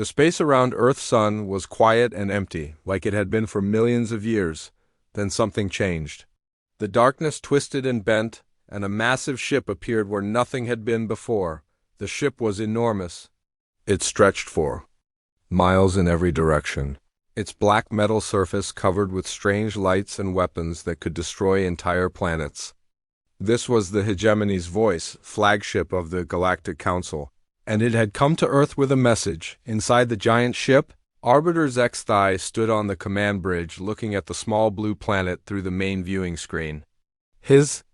The space around Earth's sun was quiet and empty, like it had been for millions of years. Then something changed. The darkness twisted and bent, and a massive ship appeared where nothing had been before. The ship was enormous. It stretched for miles in every direction, its black metal surface covered with strange lights and weapons that could destroy entire planets. This was the Hegemony's Voice, flagship of the Galactic Council, and it had come to Earth with a message. Inside the giant ship, Arbiter Zexthai stood on the command bridge looking at the small blue planet through the main viewing screen. His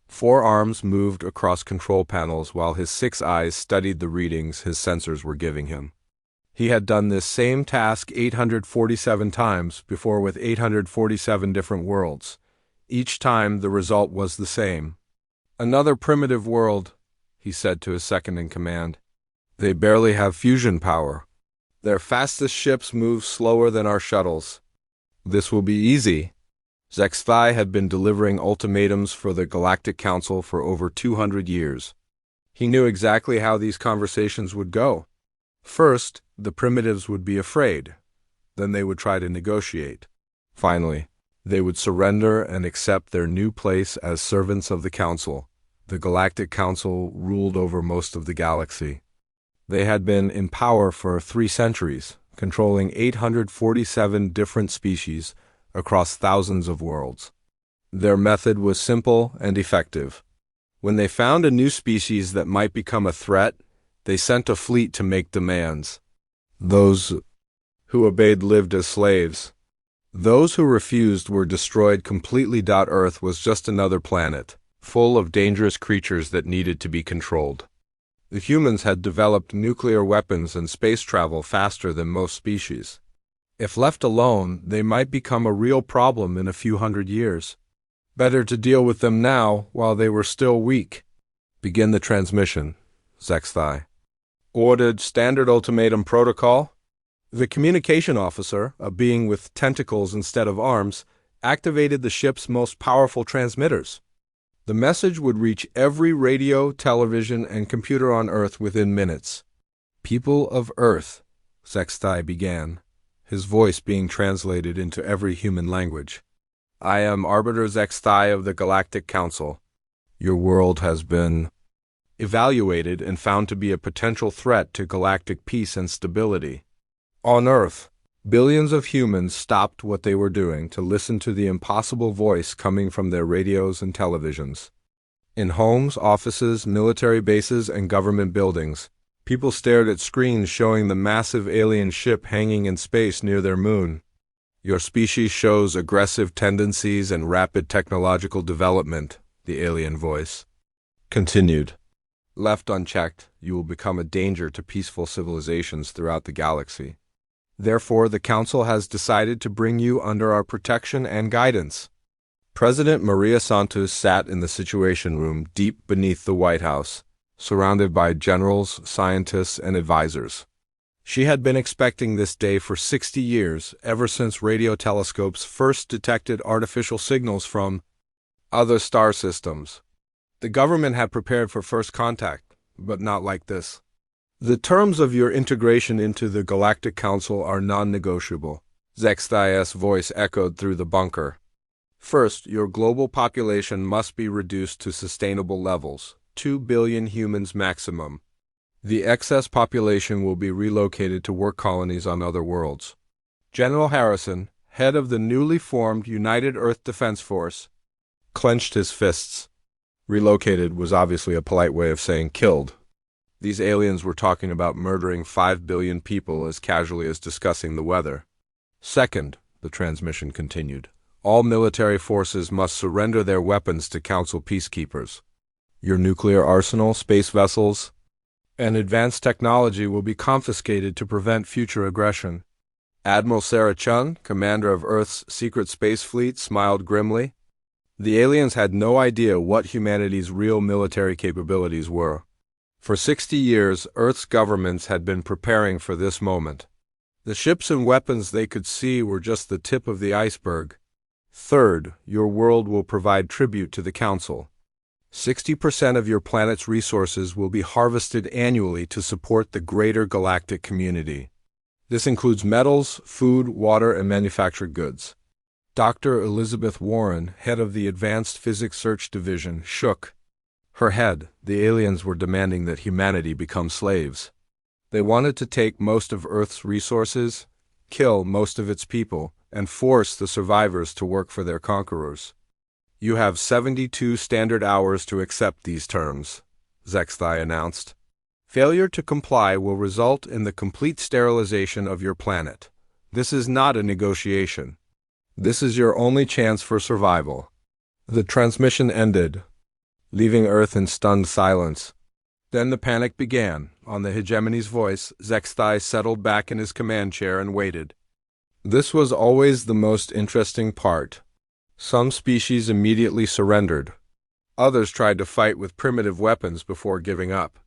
4 arms moved across control panels while his 6 eyes studied the readings his sensors were giving him. He had done this same task 847 times before with 847 different worlds. Each time the result was the same. "Another primitive world," he said to his second-in-command. "They barely have fusion power. Their fastest ships move slower than our shuttles. This will be easy." Zexthai had been delivering ultimatums for the Galactic Council for over 200 years. He knew exactly how these conversations would go. First, the primitives would be afraid. Then they would try to negotiate. Finally, they would surrender and accept their new place as servants of the Council. The Galactic Council ruled over most of the galaxy. They had been in power for 3 centuries, controlling 847 different species across thousands of worlds. Their method was simple and effective. When they found a new species that might become a threat, they sent a fleet to make demands. Those who obeyed lived as slaves. Those who refused were destroyed completely. Earth was just another planet, full of dangerous creatures that needed to be controlled. The humans had developed nuclear weapons and space travel faster than most species. If left alone, they might become a real problem in a few hundred years. Better to deal with them now while they were still weak. "Begin the transmission," Zexthai ordered. "Standard ultimatum protocol." The communication officer, a being with tentacles instead of arms, activated the ship's most powerful transmitters. The message would reach every radio, television, and computer on Earth within minutes. "People of Earth," Zexthai began, his voice being translated into every human language. "I am Arbiter Zexthai of the Galactic Council. Your world has been evaluated and found to be a potential threat to galactic peace and stability. On Earth, billions of humans stopped what they were doing to listen to the impossible voice coming from their radios and televisions. In homes, offices, military bases, and government buildings, people stared at screens showing the massive alien ship hanging in space near their moon. Your species shows aggressive tendencies and rapid technological development, the alien voice continued. Left unchecked, you will become a danger to peaceful civilizations throughout the galaxy. Therefore, the Council has decided to bring you under our protection and guidance. President Maria Santos sat in the Situation Room deep beneath the White House, surrounded by generals, scientists, and advisors. She had been expecting this day for 60 years, ever since radio telescopes first detected artificial signals from other star systems. The government had prepared for first contact, but not like this. "The terms of your integration into the Galactic Council are non-negotiable," Zexthai's voice echoed through the bunker. "First, your global population must be reduced to sustainable levels, 2 billion humans maximum. The excess population will be relocated to work colonies on other worlds." General Harrison, head of the newly formed United Earth Defense Force, clenched his fists. Relocated was obviously a polite way of saying killed. These aliens were talking about murdering 5 billion people as casually as discussing the weather. "Second," the transmission continued, "all military forces must surrender their weapons to Council peacekeepers. Your nuclear arsenal, space vessels, and advanced technology will be confiscated to prevent future aggression." Admiral Sarah Chun, commander of Earth's secret space fleet, smiled grimly. The aliens had no idea what humanity's real military capabilities were. For 60 years, Earth's governments had been preparing for this moment. The ships and weapons they could see were just the tip of the iceberg. Third, your world will provide tribute to the Council. 60% of your planet's resources will be harvested annually to support the greater galactic community. This includes metals, food, water, and manufactured goods. Dr. Elizabeth Warren, head of the Advanced Physics Search Division, shook her head. The aliens were demanding that humanity become slaves. They wanted to take most of Earth's resources, kill most of its people, and force the survivors to work for their conquerors. You have 72 standard hours to accept these terms, Zexthai announced. Failure to comply will result in the complete sterilization of your planet. This is not a negotiation. This is your only chance for survival. The transmission ended, leaving Earth in stunned silence. Then the panic began. On the hegemony's voice, Zexthai settled back in his command chair and waited. This was always the most interesting part. Some species immediately surrendered. Others tried to fight with primitive weapons before giving up.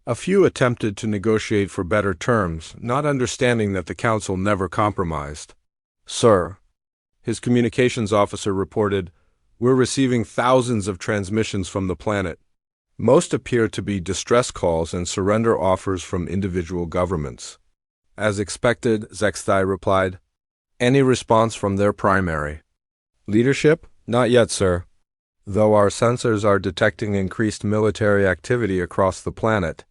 A few attempted to negotiate for better terms, not understanding that the Council never compromised. "Sir," his communications officer reported, "we're receiving thousands of transmissions from the planet. Most appear to be distress calls and surrender offers from individual governments." "As expected," Zexthai replied. "Any response from their primary leadership?" "Not yet, sir. Though our sensors are detecting increased military activity across the planet.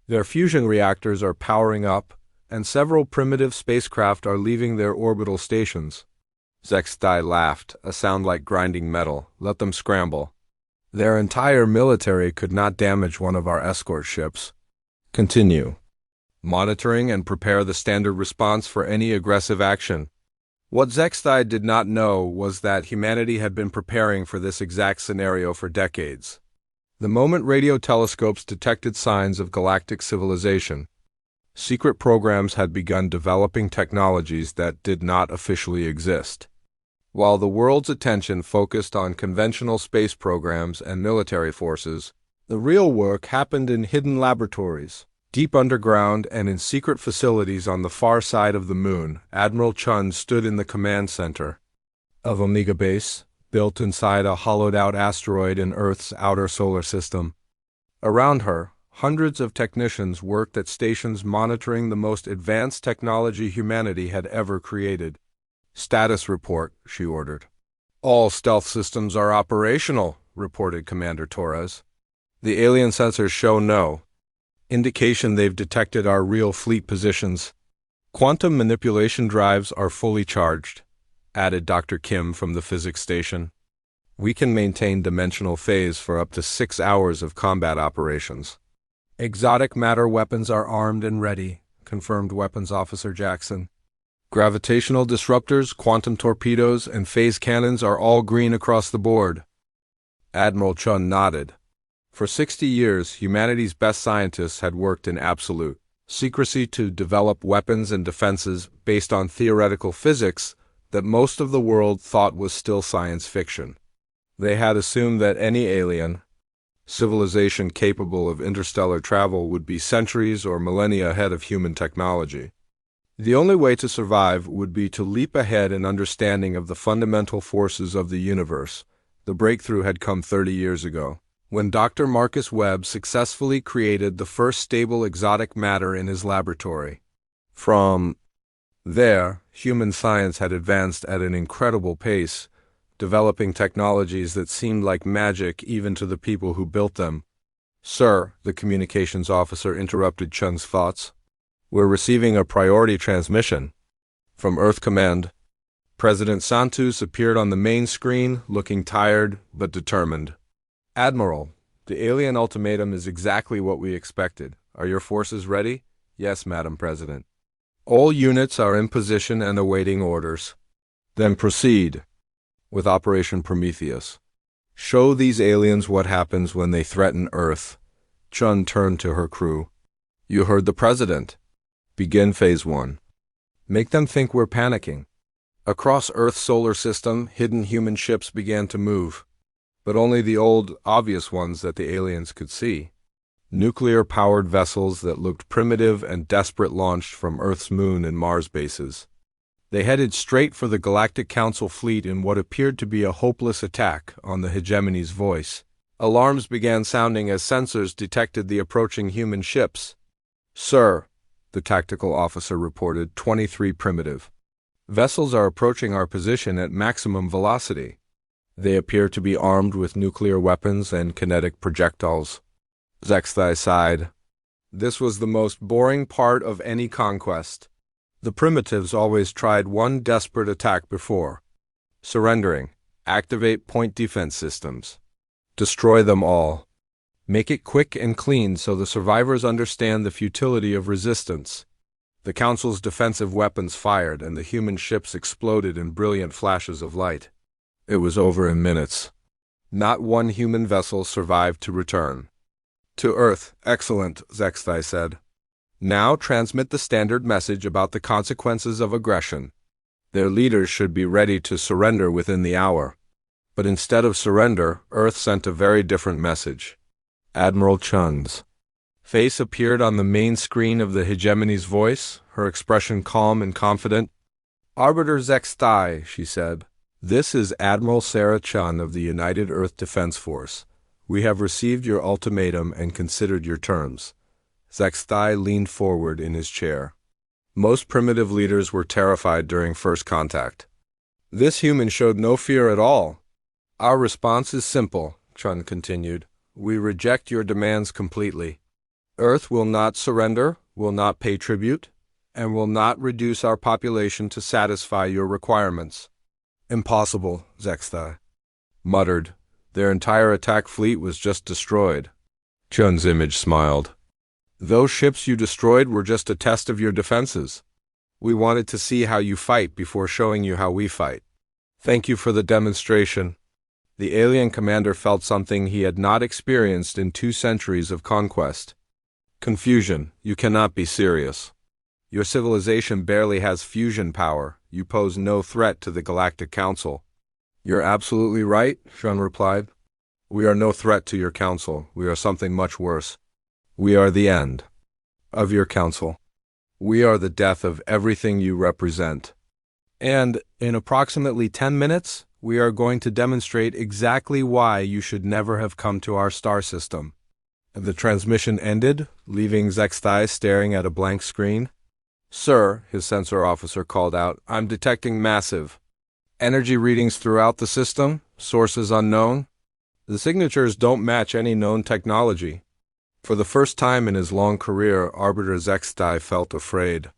Their fusion reactors are powering up, and several primitive spacecraft are leaving their orbital stations." Zexthai laughed, a sound like grinding metal. "Let them scramble. Their entire military could not damage one of our escort ships. Continue monitoring and prepare the standard response for any aggressive action." What Zexthai did not know was that humanity had been preparing for this exact scenario for decades. The moment radio telescopes detected signs of galactic civilization, secret programs had begun developing technologies that did not officially exist. While the world's attention focused on conventional space programs and military forces, the real work happened in hidden laboratories, deep underground, and in secret facilities on the far side of the moon. Admiral Chun stood in the command center of Omega Base, built inside a hollowed-out asteroid in Earth's outer solar system. Around her, hundreds of technicians worked at stations monitoring the most advanced technology humanity had ever created. "Status report," she ordered. "All stealth systems are operational," reported Commander Torres. "The alien sensors show no indication they've detected our real fleet positions. Quantum manipulation drives are fully charged," added Dr. Kim from the physics station. "We can maintain dimensional phase for up to 6 hours of combat operations." "Exotic matter weapons are armed and ready," confirmed Weapons Officer Jackson. "Gravitational disruptors, quantum torpedoes, and phase cannons are all green across the board." Admiral Chun nodded. For 60 years, humanity's best scientists had worked in absolute secrecy to develop weapons and defenses based on theoretical physics that most of the world thought was still science fiction. They had assumed that any alien civilization capable of interstellar travel would be centuries or millennia ahead of human technology. The only way to survive would be to leap ahead in understanding of the fundamental forces of the universe. The breakthrough had come 30 years ago, when Dr. Marcus Webb successfully created the first stable exotic matter in his laboratory. From there, human science had advanced at an incredible pace, developing technologies that seemed like magic even to the people who built them. "Sir," the communications officer interrupted Chun's thoughts, "we're receiving a priority transmission from Earth Command." President Santos appeared on the main screen, looking tired but determined. "Admiral, the alien ultimatum is exactly what we expected. Are your forces ready?" "Yes, Madam President. All units are in position and awaiting orders." "Then proceed with Operation Prometheus. Show these aliens what happens when they threaten Earth." Chun turned to her crew. "You heard the President. Begin Phase 1. Make them think we're panicking." Across Earth's solar system, hidden human ships began to move, but only the old, obvious ones that the aliens could see. Nuclear-powered vessels that looked primitive and desperate launched from Earth's moon and Mars bases. They headed straight for the Galactic Council fleet in what appeared to be a hopeless attack on the hegemony's voice. Alarms began sounding as sensors detected the approaching human ships. "Sir," the tactical officer reported. 23 primitive vessels are approaching our position at maximum velocity. They appear to be armed with nuclear weapons and kinetic projectiles. Zexthai sighed. This was the most boring part of any conquest. The primitives always tried one desperate attack before surrendering. Activate point defense systems. Destroy them all. Make it quick and clean so the survivors understand the futility of resistance. The Council's defensive weapons fired and the human ships exploded in brilliant flashes of light. It was over in minutes. Not one human vessel survived to return. To Earth, excellent, Zexthai said. Now transmit the standard message about the consequences of aggression. Their leaders should be ready to surrender within the hour. But instead of surrender, Earth sent a very different message. Admiral Chun's face appeared on the main screen of the hegemony's voice, her expression calm and confident. Arbiter Zexthai, she said. This is Admiral Sarah Chun of the United Earth Defense Force. We have received your ultimatum and considered your terms. Zexthai leaned forward in his chair. Most primitive leaders were terrified during first contact. This human showed no fear at all. Our response is simple, Chun continued. We reject your demands completely. Earth will not surrender, will not pay tribute, and will not reduce our population to satisfy your requirements. Impossible, Zexthai muttered. Their entire attack fleet was just destroyed. Chun's image smiled. Those ships you destroyed were just a test of your defenses. We wanted to see how you fight before showing you how we fight. Thank you for the demonstration. The alien commander felt something he had not experienced in 2 centuries of conquest. Confusion. You cannot be serious. Your civilization barely has fusion power. You pose no threat to the Galactic Council. You're absolutely right, Chun replied. We are no threat to your council. We are something much worse. We are the end of your council. We are the death of everything you represent. And in approximately 10 minutes, we are going to demonstrate exactly why you should never have come to our star system. The transmission ended, leaving Zexthai staring at a blank screen. Sir, his sensor officer called out, I'm detecting massive energy readings throughout the system, sources unknown. The signatures don't match any known technology. For the first time in his long career, Arbiter Zexthai felt afraid.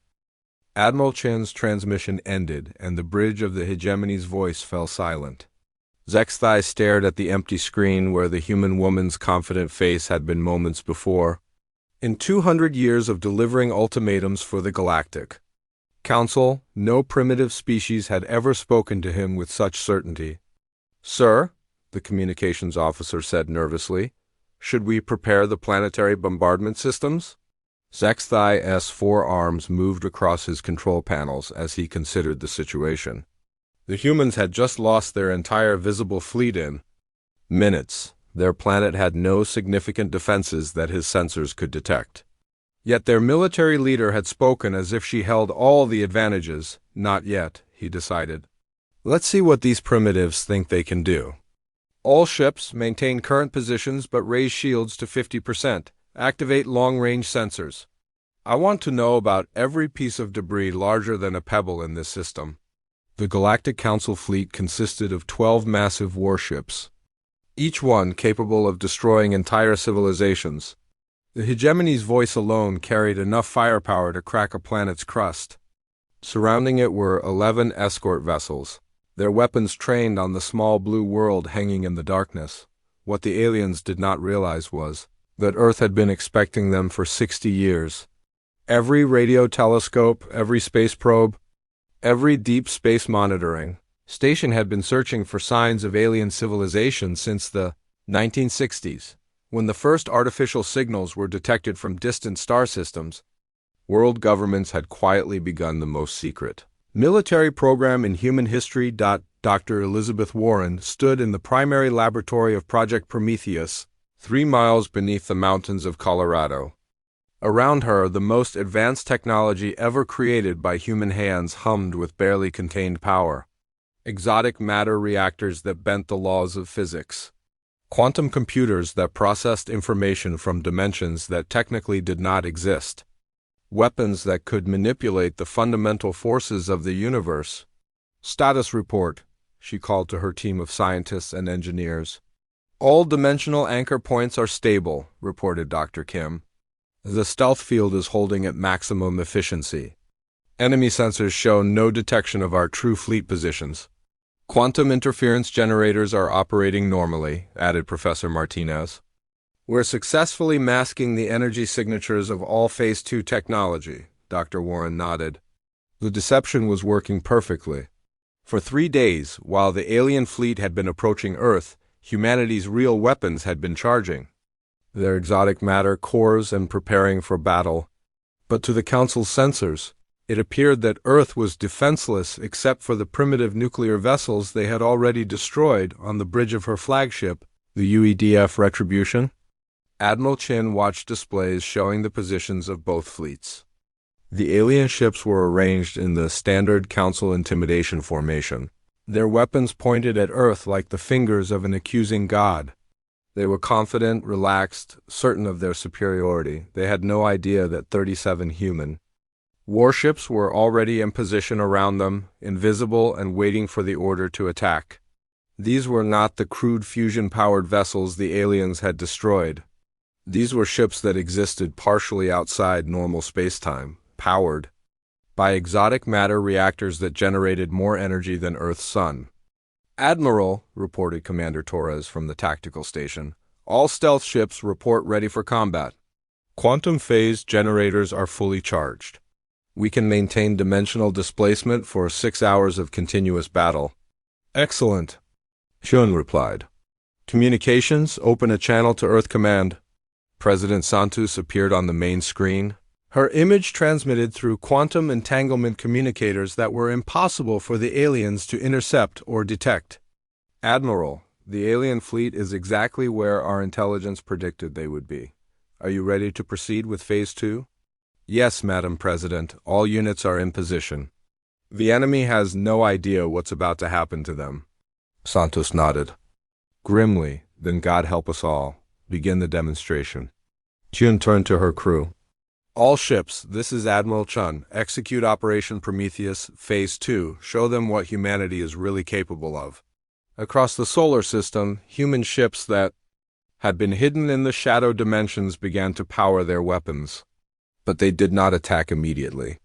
Admiral Chen's transmission ended, and the bridge of the hegemony's voice fell silent. Zexthai stared at the empty screen where the human woman's confident face had been moments before. In 200 years of delivering ultimatums for the Galactic Council, no primitive species had ever spoken to him with such certainty. Sir, the communications officer said nervously, should we prepare the planetary bombardment systems? Zexthai's 4 arms moved across his control panels as he considered the situation. The humans had just lost their entire visible fleet in minutes. Their planet had no significant defenses that his sensors could detect. Yet their military leader had spoken as if she held all the advantages. Not yet, he decided. Let's see what these primitives think they can do. All ships maintain current positions but raise shields to 50%. Activate long-range sensors. I want to know about every piece of debris larger than a pebble in this system. The Galactic Council fleet consisted of 12 massive warships, each one capable of destroying entire civilizations. The hegemony's voice alone carried enough firepower to crack a planet's crust. Surrounding it were 11 escort vessels, their weapons trained on the small blue world hanging in the darkness. What the aliens did not realize was that Earth had been expecting them for 60 years. Every radio telescope, every space probe, every deep space monitoring station had been searching for signs of alien civilization since the 1960s, when the first artificial signals were detected from distant star systems. World governments had quietly begun the most secret military program in human history. Dr. Elizabeth Warren stood in the primary laboratory of Project Prometheus, 3 miles beneath the mountains of Colorado. Around her, the most advanced technology ever created by human hands hummed with barely contained power. Exotic matter reactors that bent the laws of physics. Quantum computers that processed information from dimensions that technically did not exist. weapons that could manipulate the fundamental forces of the universe. Status report, she called to her team of scientists and engineers. All dimensional anchor points are stable, reported Dr. Kim. The stealth field is holding at maximum efficiency. Enemy sensors show no detection of our true fleet positions. Quantum interference generators are operating normally, added Professor Martinez. We're successfully masking the energy signatures of all Phase 2 technology, Dr. Warren nodded. The deception was working perfectly. For 3 days, while the alien fleet had been approaching Earth, humanity's real weapons had been charging their exotic matter cores and preparing for battle. But to the Council's sensors, it appeared that Earth was defenseless except for the primitive nuclear vessels they had already destroyed on the bridge of her flagship, the UEDF Retribution. Admiral Chin watched displays showing the positions of both fleets. The alien ships were arranged in the standard Council intimidation formation. Their weapons pointed at Earth like the fingers of an accusing god. They were confident, relaxed, certain of their superiority. They had no idea that 37 human warships were already in position around them, invisible and waiting for the order to attack. These were not the crude fusion-powered vessels the aliens had destroyed. These were ships that existed partially outside normal spacetime, powered by exotic matter reactors that generated more energy than Earth's sun. Admiral, reported Commander Torres from the tactical station, all stealth ships report ready for combat. Quantum phase generators are fully charged. We can maintain dimensional displacement for 6 hours of continuous battle. Excellent, Hyun replied. Communications, open a channel to Earth Command. President Santos appeared on the main screen. Her image transmitted through quantum entanglement communicators that were impossible for the aliens to intercept or detect. Admiral, the alien fleet is exactly where our intelligence predicted they would be. Are you ready to proceed with Phase 2? Yes, Madam President, all units are in position. The enemy has no idea what's about to happen to them. Santos nodded. Grimly, then God help us all. Begin the demonstration. Hyun turned to her crew. All ships, this is Admiral Chun. Execute Operation Prometheus, Phase 2. Show them what humanity is really capable of. Across the solar system, human ships that had been hidden in the shadow dimensions began to power their weapons. But they did not attack immediately.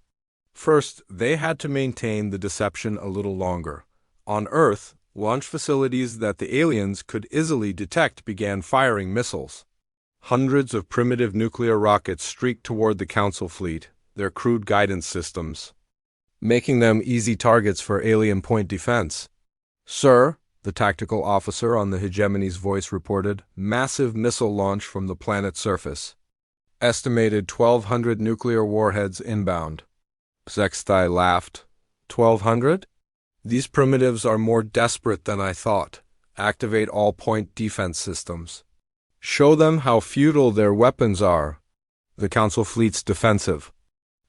First, they had to maintain the deception a little longer. On Earth, launch facilities that the aliens could easily detect began firing missiles. Hundreds of primitive nuclear rockets streaked toward the Council fleet, their crude guidance systems, making them easy targets for alien point defense. Sir, the tactical officer on the hegemony's voice reported, massive missile launch from the planet's surface. Estimated 1,200 nuclear warheads inbound. Zextai laughed. 1,200? These primitives are more desperate than I thought. Activate all point defense systems. Show them how futile their weapons are. The Council fleet's defensive.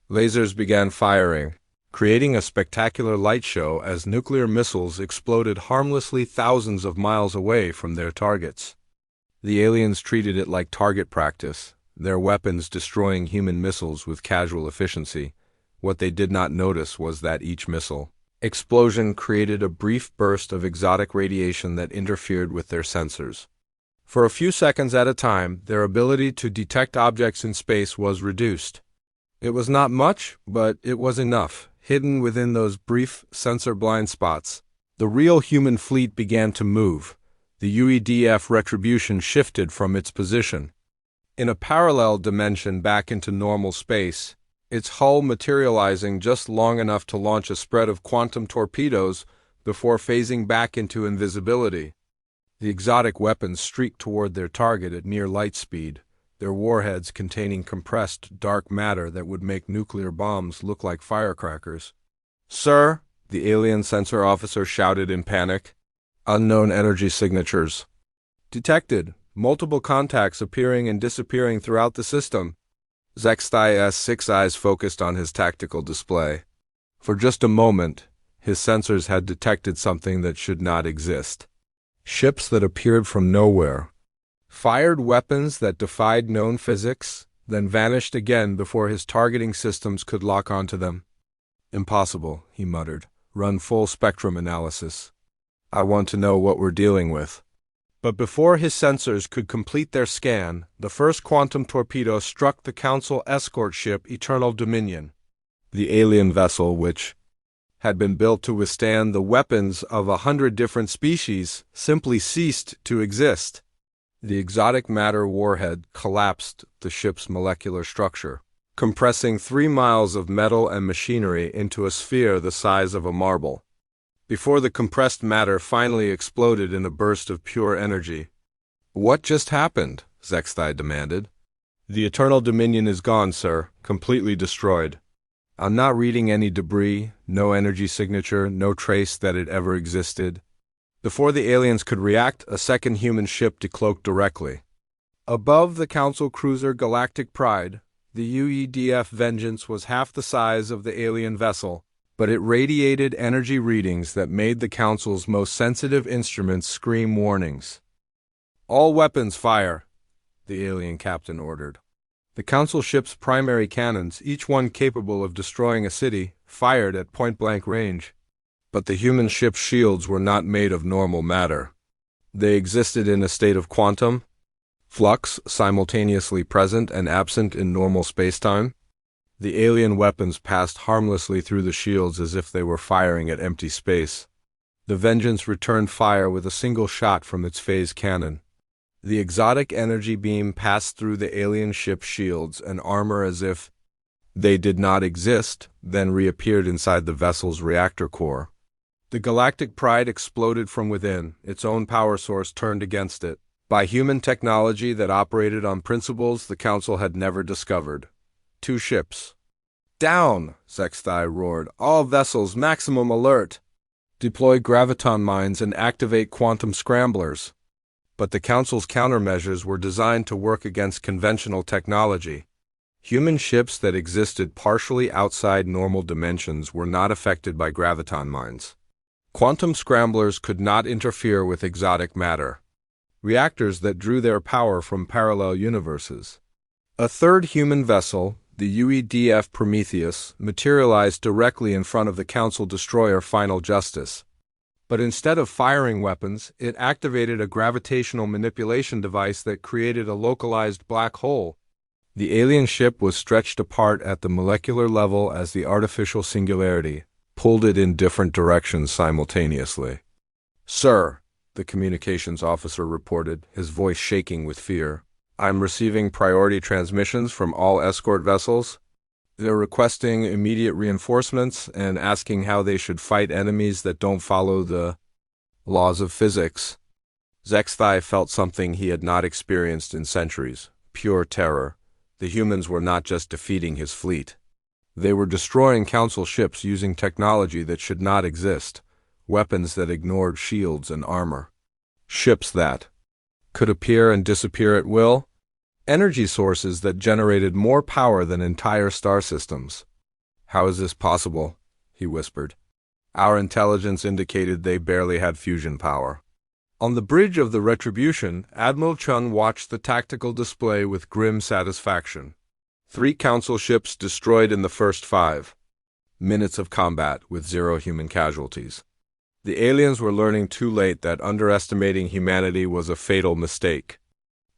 Lasers began firing, creating a spectacular light show as nuclear missiles exploded harmlessly thousands of miles away from their targets. The aliens treated it like target practice, their weapons destroying human missiles with casual efficiency. What they did not notice was that each missile explosion created a brief burst of exotic radiation that interfered with their sensors. For a few seconds at a time, their ability to detect objects in space was reduced. It was not much, but it was enough. Hidden within those brief sensor blind spots, the real human fleet began to move. The UEDF Retribution shifted from its position in a parallel dimension back into normal space, its hull materializing just long enough to launch a spread of quantum torpedoes before phasing back into invisibility. The exotic weapons streaked toward their target at near light speed, their warheads containing compressed dark matter that would make nuclear bombs look like firecrackers. Sir, the alien sensor officer shouted in panic. Unknown energy signatures detected, multiple contacts appearing and disappearing throughout the system. Zextai 6 eyes focused on his tactical display. For just a moment, his sensors had detected something that should not exist. Ships that appeared from nowhere, fired weapons that defied known physics, then vanished again before his targeting systems could lock onto them. "Impossible," he muttered. "Run full spectrum analysis. I want to know what we're dealing with." But before his sensors could complete their scan, the first quantum torpedo struck the Council escort ship Eternal Dominion. The alien vessel, which had been built to withstand the weapons of 100 different species, simply ceased to exist. The exotic matter warhead collapsed the ship's molecular structure, compressing 3 miles of metal and machinery into a sphere the size of a marble. Before the compressed matter finally exploded in a burst of pure energy. "What just happened?" Zexthai demanded. "The Eternal Dominion is gone, sir, completely destroyed. I'm not reading any debris, no energy signature, no trace that it ever existed." Before the aliens could react, a second human ship decloaked directly. Above the Council cruiser Galactic Pride, the UEDF Vengeance was half the size of the alien vessel, but it radiated energy readings that made the Council's most sensitive instruments scream warnings. "All weapons fire," the alien captain ordered. The Council ship's primary cannons, each one capable of destroying a city, fired at point-blank range. But the human ship's shields were not made of normal matter. They existed in a state of quantum flux, simultaneously present and absent in normal spacetime. The alien weapons passed harmlessly through the shields as if they were firing at empty space. The Vengeance returned fire with a single shot from its phase cannon. The exotic energy beam passed through the alien ship's shields and armor as if they did not exist, then reappeared inside the vessel's reactor core. The Galactic Pride exploded from within, its own power source turned against it, by human technology that operated on principles the Council had never discovered. 2 ships. "Down!" Zexthai roared. "All vessels, maximum alert! Deploy graviton mines and activate quantum scramblers." But the Council's countermeasures were designed to work against conventional technology. Human ships that existed partially outside normal dimensions were not affected by graviton mines. Quantum scramblers could not interfere with exotic matter, reactors that drew their power from parallel universes. A third human vessel, the UEDF Prometheus, materialized directly in front of the Council destroyer Final Justice. But instead of firing weapons, it activated a gravitational manipulation device that created a localized black hole. The alien ship was stretched apart at the molecular level as the artificial singularity pulled it in different directions simultaneously. "Sir," the communications officer reported, his voice shaking with fear, "I'm receiving priority transmissions from all escort vessels. They're requesting immediate reinforcements and asking how they should fight enemies that don't follow the laws of physics." Zexthai felt something he had not experienced in centuries: pure terror. The humans were not just defeating his fleet. They were destroying Council ships using technology that should not exist, weapons that ignored shields and armor. Ships that could appear and disappear at will, energy sources that generated more power than entire star systems. "How is this possible?" he whispered. "Our intelligence indicated they barely had fusion power." On the bridge of the Retribution, Admiral Chun watched the tactical display with grim satisfaction. 3 Council ships destroyed in the first 5 minutes of combat with 0 human casualties. The aliens were learning too late that underestimating humanity was a fatal mistake.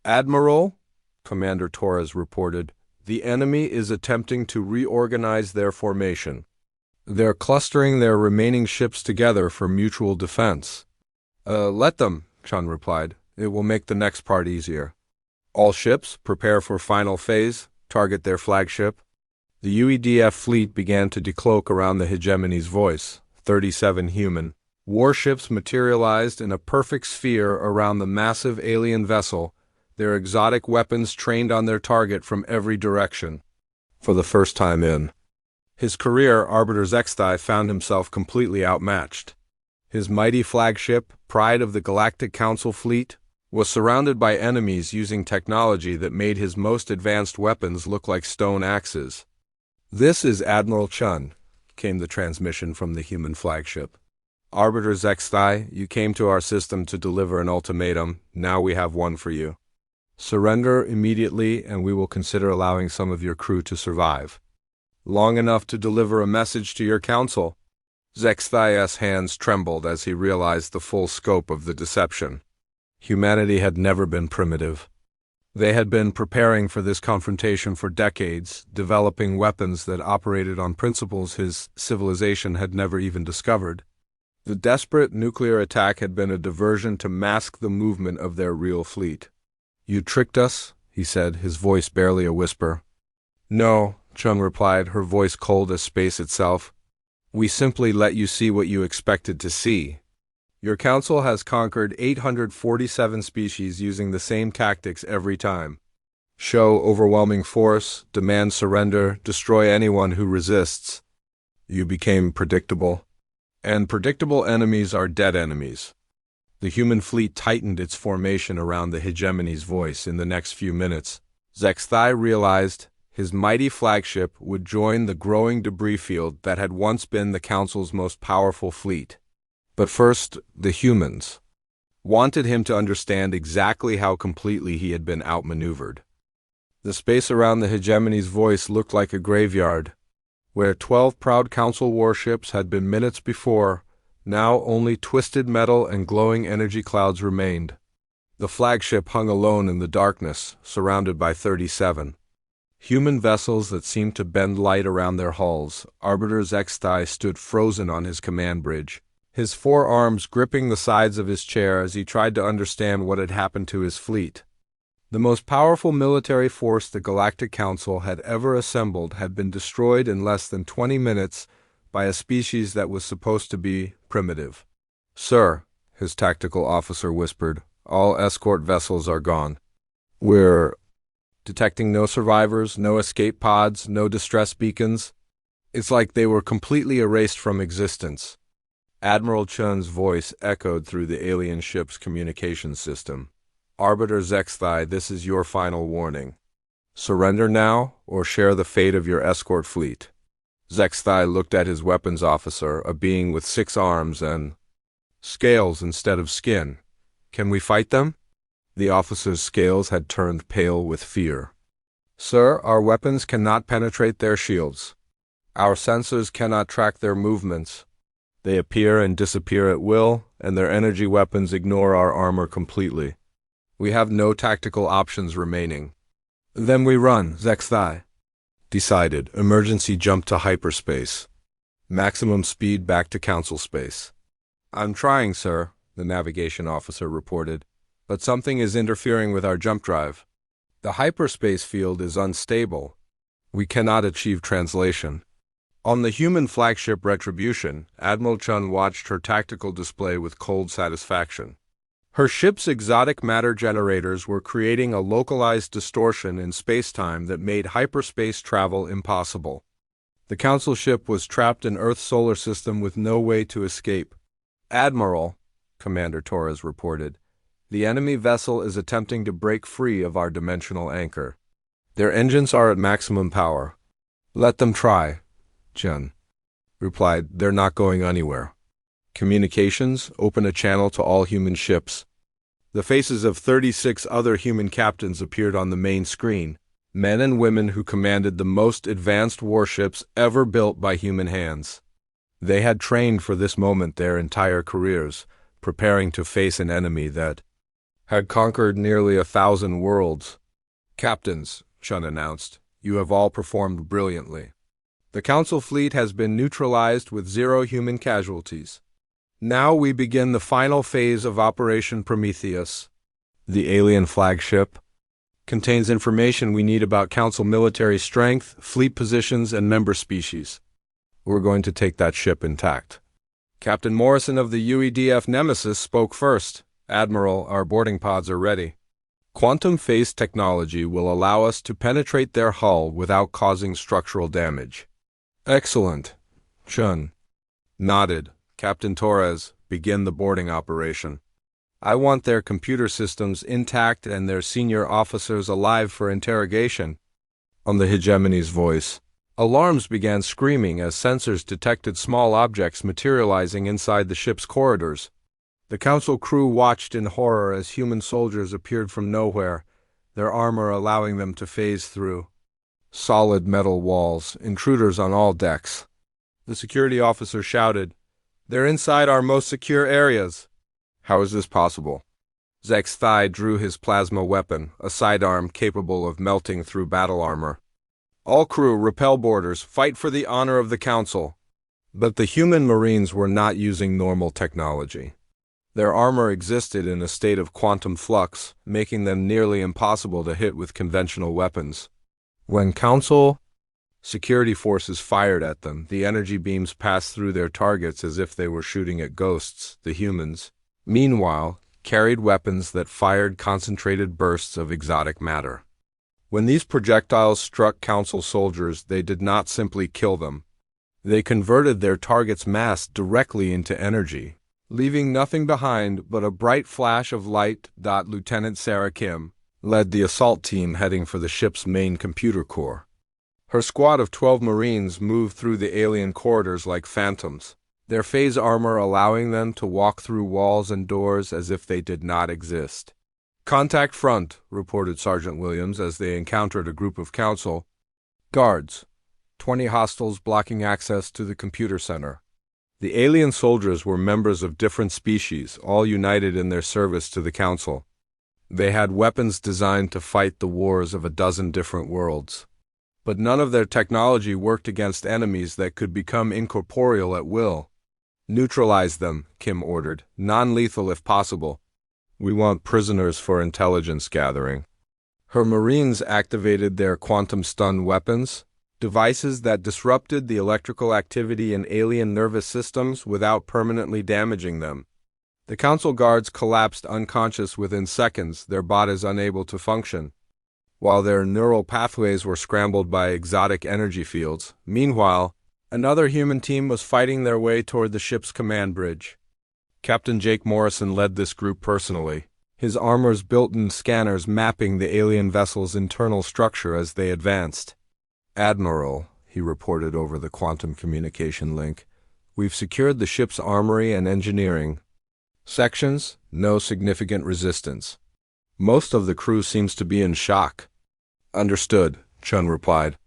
"Admiral," Commander Torres reported, "the enemy is attempting to reorganize their formation. They're clustering their remaining ships together for mutual defense." Let them," Chun replied. "It will make the next part easier. All ships, prepare for final phase, target their flagship." The UEDF fleet began to decloak around the hegemony's voice. 37 human warships materialized in a perfect sphere around the massive alien vessel, their exotic weapons trained on their target from every direction. For the first time in his career, Arbiter Zexthai found himself completely outmatched. His mighty flagship, pride of the Galactic Council fleet, was surrounded by enemies using technology that made his most advanced weapons look like stone axes. "This is Admiral Chun," came the transmission from the human flagship. "Arbiter Zexthai, you came to our system to deliver an ultimatum. Now we have one for you. Surrender immediately and we will consider allowing some of your crew to survive. Long enough to deliver a message to your council. Zexthias' hands trembled as he realized the full scope of the deception. Humanity had never been primitive. They had been preparing for this confrontation for decades, developing weapons that operated on principles his civilization had never even discovered. The desperate nuclear attack had been a diversion to mask the movement of their real fleet. "You tricked us," he said, his voice barely a whisper. "No," Chung replied, her voice cold as space itself. "We simply let you see what you expected to see. Your council has conquered 847 species using the same tactics every time. Show overwhelming force, demand surrender, destroy anyone who resists. You became predictable. And predictable enemies are dead enemies." The human fleet tightened its formation around the hegemony's voice. In the next few minutes, Zexthai realized his mighty flagship would join the growing debris field that had once been the Council's most powerful fleet. But first, the humans wanted him to understand exactly how completely he had been outmaneuvered. The space around the hegemony's voice looked like a graveyard. Where 12 proud Council warships had been minutes before, now only twisted metal and glowing energy clouds remained. The flagship hung alone in the darkness, surrounded by 37 human vessels that seemed to bend light around their hulls. Arbiter Zexthai stood frozen on his command bridge, his forearms gripping the sides of his chair as he tried to understand what had happened to his fleet. The most powerful military force the Galactic Council had ever assembled had been destroyed in less than 20 minutes by a species that was supposed to be primitive. "Sir," his tactical officer whispered, "all escort vessels are gone. We're detecting no survivors, no escape pods, no distress beacons. It's like they were completely erased from existence." Admiral Chun's voice echoed through the alien ship's communications system. "Arbiter Zexthai, this is your final warning. Surrender now, or share the fate of your escort fleet." Zexthai looked at his weapons officer, a being with 6 arms and scales instead of skin. "Can we fight them?" The officer's scales had turned pale with fear. "Sir, our weapons cannot penetrate their shields. Our sensors cannot track their movements. They appear and disappear at will, and their energy weapons ignore our armor completely. We have no tactical options remaining." "Then we run," Zexthai decided. Emergency jump to hyperspace. Maximum speed back to Council space. "I'm trying, sir," the navigation officer reported, "but something is interfering with our jump drive. The hyperspace field is unstable. We cannot achieve translation." On the human flagship Retribution, Admiral Chun watched her tactical display with cold satisfaction. Her ship's exotic matter generators were creating a localized distortion in spacetime that made hyperspace travel impossible. The Council ship was trapped in Earth's solar system with no way to escape. "Admiral," Commander Torres reported, "the enemy vessel is attempting to break free of our dimensional anchor. Their engines are at maximum power." "Let them try," Chun replied. "They're not going anywhere. Communications, open a channel to all human ships." The faces of 36 other human captains appeared on the main screen, men and women who commanded the most advanced warships ever built by human hands. They had trained for this moment their entire careers, preparing to face an enemy that had conquered nearly 1,000 worlds. "Captains," Chun announced, "you have all performed brilliantly. The Council fleet has been neutralized with 0 human casualties. Now we begin the final phase of Operation Prometheus. The alien flagship contains information we need about Council military strength, fleet positions, and member species. We're going to take that ship intact." Captain Morrison of the UEDF Nemesis spoke first. "Admiral, our boarding pods are ready. Quantum phase technology will allow us to penetrate their hull without causing structural damage." "Excellent." Chun nodded. "Captain Torres, begin the boarding operation. I want their computer systems intact and their senior officers alive for interrogation." On the hegemony's voice, alarms began screaming as sensors detected small objects materializing inside the ship's corridors. The Council crew watched in horror as human soldiers appeared from nowhere, their armor allowing them to phase through. Solid metal walls, intruders on all decks. The security officer shouted, "They're inside our most secure areas." How is this possible? Zek's thigh drew his plasma weapon, a sidearm capable of melting through battle armor. All crew, repel boarders, fight for the honor of the Council. But the human Marines were not using normal technology. Their armor existed in a state of quantum flux, making them nearly impossible to hit with conventional weapons. When Council security forces fired at them, the energy beams passed through their targets as if they were shooting at ghosts, the humans. Meanwhile, carried weapons that fired concentrated bursts of exotic matter. When these projectiles struck Council soldiers, they did not simply kill them. They converted their target's mass directly into energy, leaving nothing behind but a bright flash of light. Lieutenant Sarah Kim led the assault team heading for the ship's main computer core. Her squad of 12 Marines moved through the alien corridors like phantoms, their phase armor allowing them to walk through walls and doors as if they did not exist. "Contact front," reported Sergeant Williams as they encountered a group of Council guards, 20 hostiles blocking access to the computer center. The alien soldiers were members of different species, all united in their service to the Council. They had weapons designed to fight the wars of a dozen different worlds. But none of their technology worked against enemies that could become incorporeal at will. "Neutralize them," Kim ordered, "non-lethal if possible. We want prisoners for intelligence gathering." Her Marines activated their quantum stun weapons, devices that disrupted the electrical activity in alien nervous systems without permanently damaging them. The Council guards collapsed unconscious within seconds, their bodies unable to function, while their neural pathways were scrambled by exotic energy fields. Meanwhile, another human team was fighting their way toward the ship's command bridge. Captain Jake Morrison led this group personally, his armor's built-in scanners mapping the alien vessel's internal structure as they advanced. "Admiral," he reported over the quantum communication link, "we've secured the ship's armory and engineering sections, no significant resistance. Most of the crew seems to be in shock." "Understood," Chun replied.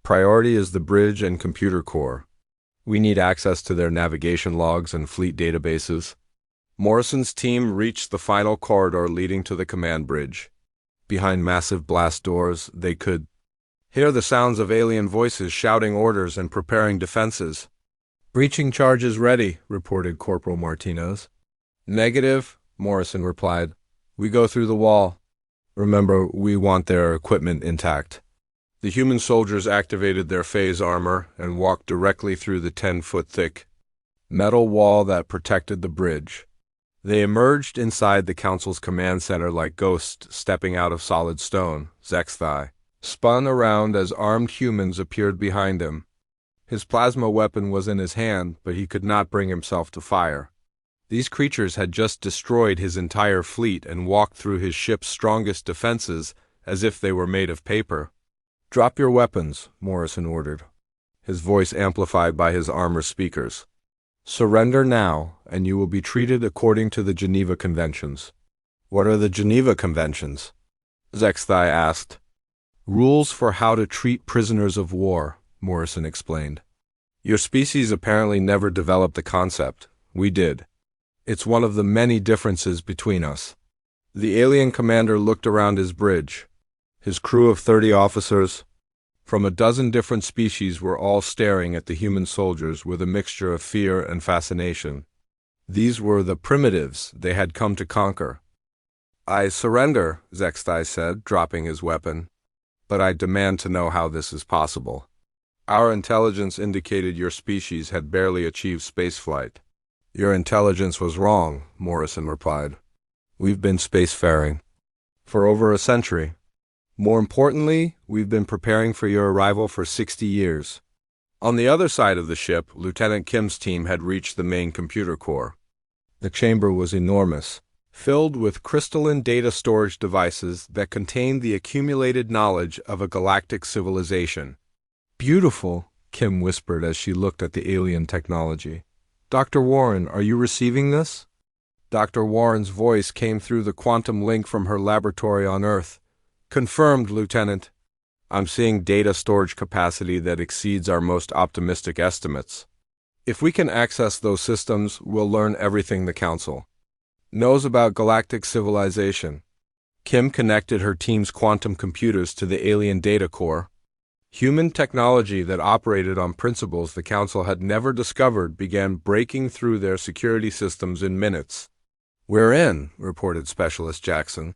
"Priority is the bridge and computer core. We need access to their navigation logs and fleet databases." Morrison's team reached the final corridor leading to the command bridge. Behind massive blast doors, they could hear the sounds of alien voices shouting orders and preparing defenses. "Breaching charges ready," reported Corporal Martinez. "Negative," Morrison replied. "We go through the wall. Remember, we want their equipment intact." The human soldiers activated their phase armor and walked directly through the 10-foot-thick metal wall that protected the bridge. They emerged inside the Council's command center like ghosts stepping out of solid stone. Zek's thigh spun around as armed humans appeared behind him. His plasma weapon was in his hand, but he could not bring himself to fire. These creatures had just destroyed his entire fleet and walked through his ship's strongest defenses as if they were made of paper. "Drop your weapons," Morrison ordered, his voice amplified by his armor speakers. "Surrender now, and you will be treated according to the Geneva Conventions." "What are the Geneva Conventions?" Zek's thigh asked. "Rules for how to treat prisoners of war," Morrison explained. "Your species apparently never developed the concept. We did. It's one of the many differences between us." The alien commander looked around his bridge. His crew of 30 officers from a dozen different species were all staring at the human soldiers with a mixture of fear and fascination. These were the primitives they had come to conquer. "I surrender," Zek's thigh said, dropping his weapon. "But I demand to know how this is possible. Our intelligence indicated your species had barely achieved spaceflight." "Your intelligence was wrong," Morrison replied. "We've been spacefaring for over a century. More importantly, we've been preparing for your arrival for 60 years. On the other side of the ship, Lieutenant Kim's team had reached the main computer core. The chamber was enormous, filled with crystalline data storage devices that contained the accumulated knowledge of a galactic civilization. "Beautiful," Kim whispered as she looked at the alien technology. "Dr. Warren, are you receiving this?" Dr. Warren's voice came through the quantum link from her laboratory on Earth. Confirmed, Lieutenant. I'm seeing data storage capacity that exceeds our most optimistic estimates. If we can access those systems, we'll learn everything the Council knows about galactic civilization. Kim connected her team's quantum computers to the alien data core. Human technology that operated on principles the Council had never discovered began breaking through their security systems in minutes. "We're in," reported Specialist Jackson.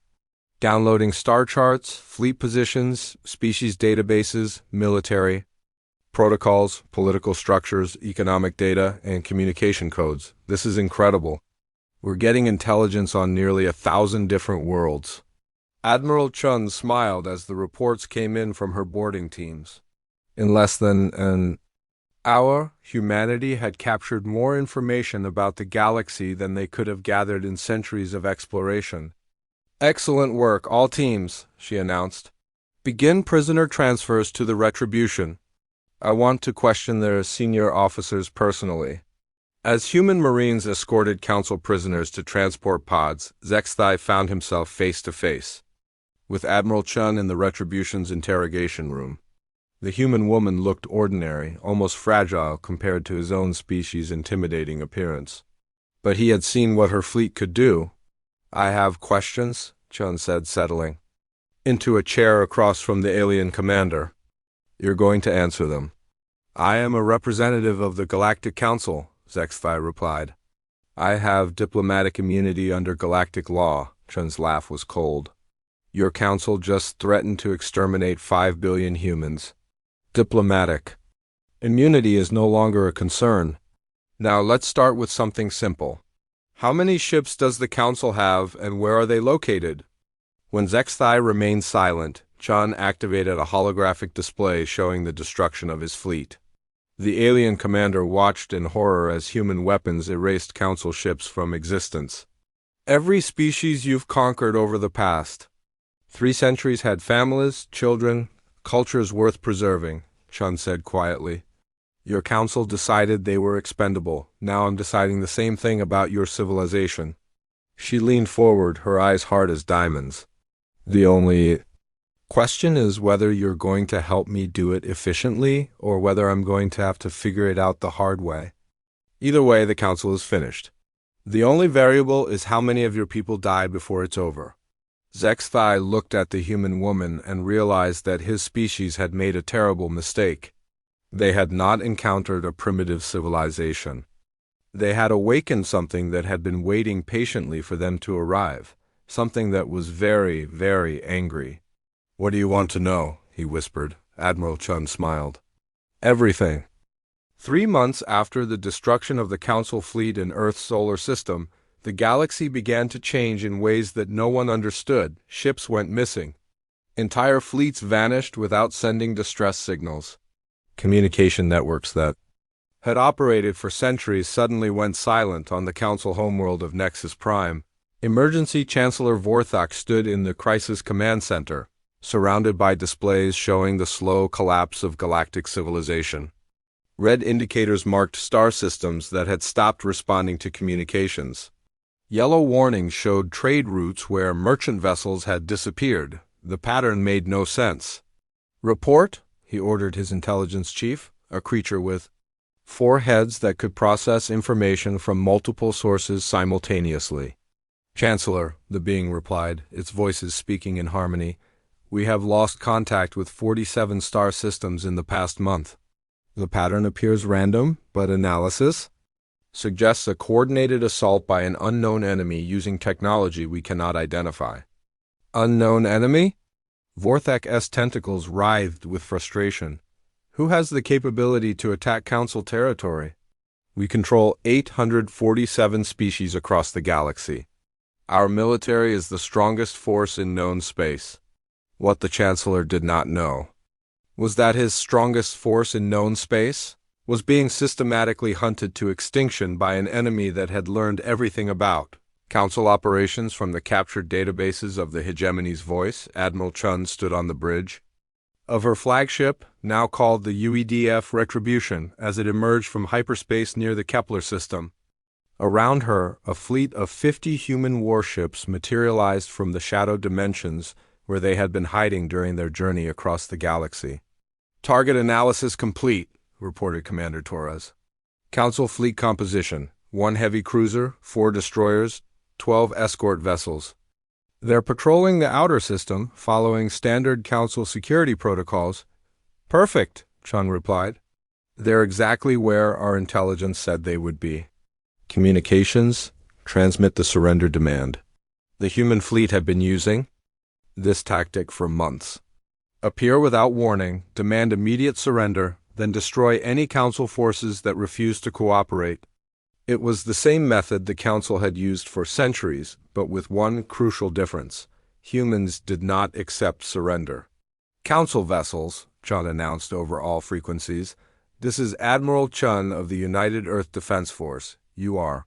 "Downloading star charts, fleet positions, species databases, military protocols, political structures, economic data, and communication codes. This is incredible. We're getting intelligence on nearly 1,000 different worlds." Admiral Chun smiled as the reports came in from her boarding teams. In less than an hour, humanity had captured more information about the galaxy than they could have gathered in centuries of exploration. "Excellent work, all teams," she announced. "Begin prisoner transfers to the Retribution. I want to question their senior officers personally." As human Marines escorted Council prisoners to transport pods, Zexthai found himself face to face with Admiral Chun in the Retribution's interrogation room. The human woman looked ordinary, almost fragile compared to his own species' intimidating appearance. But he had seen what her fleet could do. "I have questions," Chun said, settling into a chair across from the alien commander. "You're going to answer them." "I am a representative of the Galactic Council," Zexthai replied. "I have diplomatic immunity under galactic law." Chun's laugh was cold. "Your council just threatened to exterminate 5 billion humans. Diplomatic immunity is no longer a concern. Now let's start with something simple. How many ships does the council have, and where are they located?" When Zexthai remained silent, Chun activated a holographic display showing the destruction of his fleet. The alien commander watched in horror as human weapons erased council ships from existence. "Every species you've conquered over the past 3 centuries had families, children, cultures worth preserving," Chun said quietly. "Your council decided they were expendable. Now I'm deciding the same thing about your civilization." She leaned forward, her eyes hard as diamonds. "The only question is whether you're going to help me do it efficiently, or whether I'm going to have to figure it out the hard way. Either way, the council is finished. The only variable is how many of your people die before it's over." Zexthai looked at the human woman and realized that his species had made a terrible mistake. They had not encountered a primitive civilization. They had awakened something that had been waiting patiently for them to arrive, something that was very, very angry. "What do you want to know?" he whispered. Admiral Chun smiled. "Everything." 3 months after the destruction of the Council fleet in Earth's solar system, the galaxy began to change in ways that no one understood. Ships went missing. Entire fleets vanished without sending distress signals. Communication networks that had operated for centuries suddenly went silent on the Council homeworld of Nexus Prime. Emergency Chancellor Vorthak stood in the Crisis Command Center, surrounded by displays showing the slow collapse of galactic civilization. Red indicators marked star systems that had stopped responding to communications. Yellow warnings showed trade routes where merchant vessels had disappeared. The pattern made no sense. "Report," he ordered his intelligence chief, a creature with 4 heads that could process information from multiple sources simultaneously. "Chancellor," the being replied, its voices speaking in harmony, "we have lost contact with 47 star systems in the past month. The pattern appears random, but analysis suggests a coordinated assault by an unknown enemy using technology we cannot identify." "Unknown enemy?" Vorthak's tentacles writhed with frustration. "Who has the capability to attack Council territory?" "We control 847 species across the galaxy. Our military is the strongest force in known space." What the Chancellor did not know was that his strongest force in known space was being systematically hunted to extinction by an enemy that had learned everything about Council operations from the captured databases of the Hegemony's Voice. Admiral Chun stood on the bridge of her flagship, now called the UEDF Retribution, as it emerged from hyperspace near the Kepler system. Around her, a fleet of 50 human warships materialized from the shadow dimensions where they had been hiding during their journey across the galaxy. "Target analysis complete," reported Commander Torres. "Council fleet composition: 1 heavy cruiser, 4 destroyers, 12 escort vessels. They're patrolling the outer system, following standard Council security protocols." "Perfect," Chung replied. "They're exactly where our intelligence said they would be. Communications, transmit the surrender demand." The human fleet had been using this tactic for months. Appear without warning, demand immediate surrender, then destroy any Council forces that refuse to cooperate. It was the same method the Council had used for centuries, but with one crucial difference: humans did not accept surrender. "Council vessels," Chun announced over all frequencies. "This is Admiral Chun of the United Earth Defense Force. You are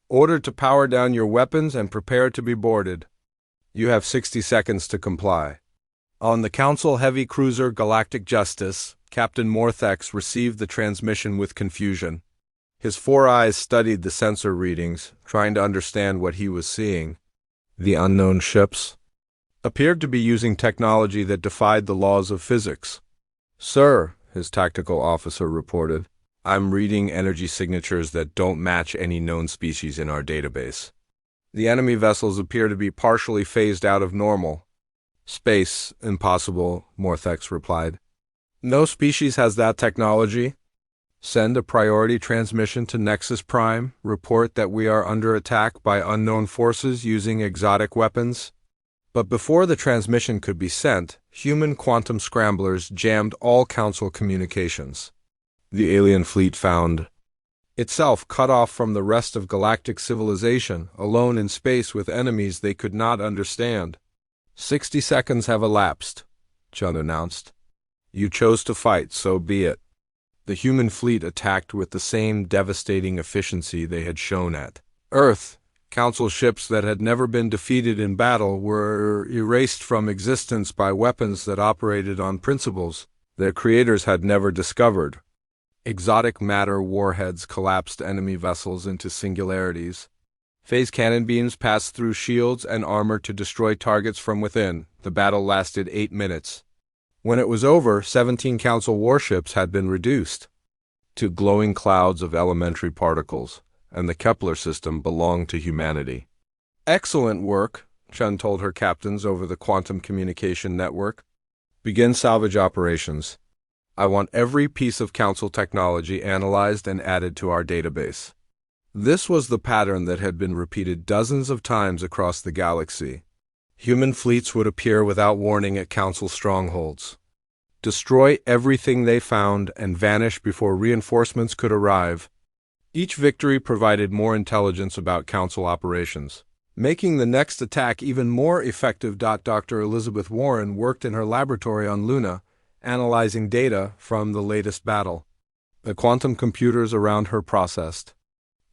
ordered to power down your weapons and prepare to be boarded. You have 60 seconds to comply." On the Council heavy cruiser Galactic Justice, Captain Morthex received the transmission with confusion. His 4 eyes studied the sensor readings, trying to understand what he was seeing. The unknown ships appeared to be using technology that defied the laws of physics. "Sir," his tactical officer reported, "I'm reading energy signatures that don't match any known species in our database. The enemy vessels appear to be partially phased out of normal." "Space, impossible," Morthex replied. "No species has that technology. Send a priority transmission to Nexus Prime. Report that we are under attack by unknown forces using exotic weapons." But before the transmission could be sent, human quantum scramblers jammed all Council communications. The alien fleet found itself cut off from the rest of galactic civilization, alone in space with enemies they could not understand. 60 seconds have elapsed," Chun announced. "You chose to fight, so be it." The human fleet attacked with the same devastating efficiency they had shown at Earth. Council ships that had never been defeated in battle were erased from existence by weapons that operated on principles their creators had never discovered. Exotic matter warheads collapsed enemy vessels into singularities. Phase cannon beams passed through shields and armor to destroy targets from within. The battle lasted 8 minutes. When it was over, 17 Council warships had been reduced to glowing clouds of elementary particles, and the Kepler system belonged to humanity. "Excellent work," Chun told her captains over the quantum communication network. "Begin salvage operations. I want every piece of Council technology analyzed and added to our database." This was the pattern that had been repeated dozens of times across the galaxy. Human fleets would appear without warning at Council strongholds, destroy everything they found, and vanish before reinforcements could arrive. Each victory provided more intelligence about Council operations, making the next attack even more effective. Dr. Elizabeth Warren worked in her laboratory on Luna, analyzing data from the latest battle. The quantum computers around her processed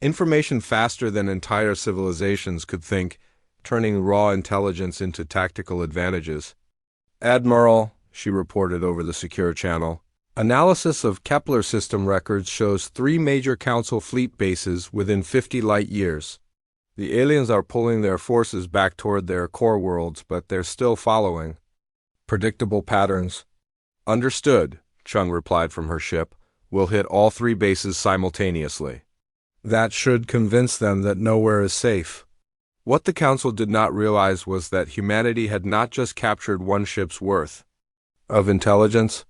information faster than entire civilizations could think, turning raw intelligence into tactical advantages. "Admiral," she reported over the secure channel, "analysis of Kepler system records shows 3 major Council fleet bases within 50 light years. The aliens are pulling their forces back toward their core worlds, but they're still following predictable patterns." "Understood," Chung replied from her ship. "We'll hit all 3 bases simultaneously." That should convince them that nowhere is safe. What the Council did not realize was that humanity had not just captured 1 ship's worth of intelligence.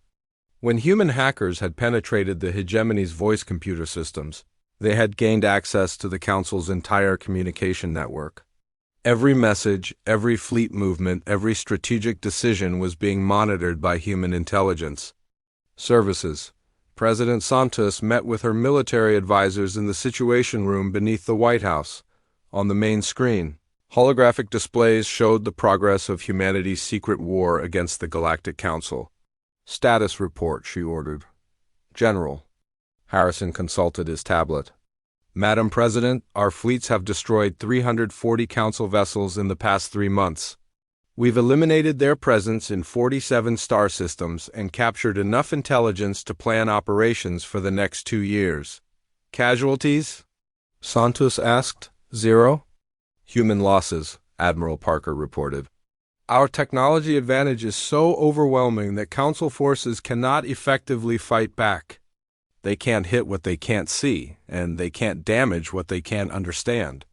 When human hackers had penetrated the hegemony's voice computer systems, they had gained access to the Council's entire communication network. Every message, every fleet movement, every strategic decision was being monitored by human intelligence services. President Santos met with her military advisors in the Situation Room beneath the White House. On the main screen, holographic displays showed the progress of humanity's secret war against the Galactic Council. "Status report," she ordered. "General." Harrison consulted his tablet. "Madam President, our fleets have destroyed 340 Council vessels in the past 3 months. We've eliminated their presence in 47 star systems and captured enough intelligence to plan operations for the next 2 years. Casualties?" Santos asked. "0. Human losses," Admiral Parker reported. Our technology advantage is so overwhelming that Council forces cannot effectively fight back. They can't hit what they can't see, and they can't damage what they can't understand.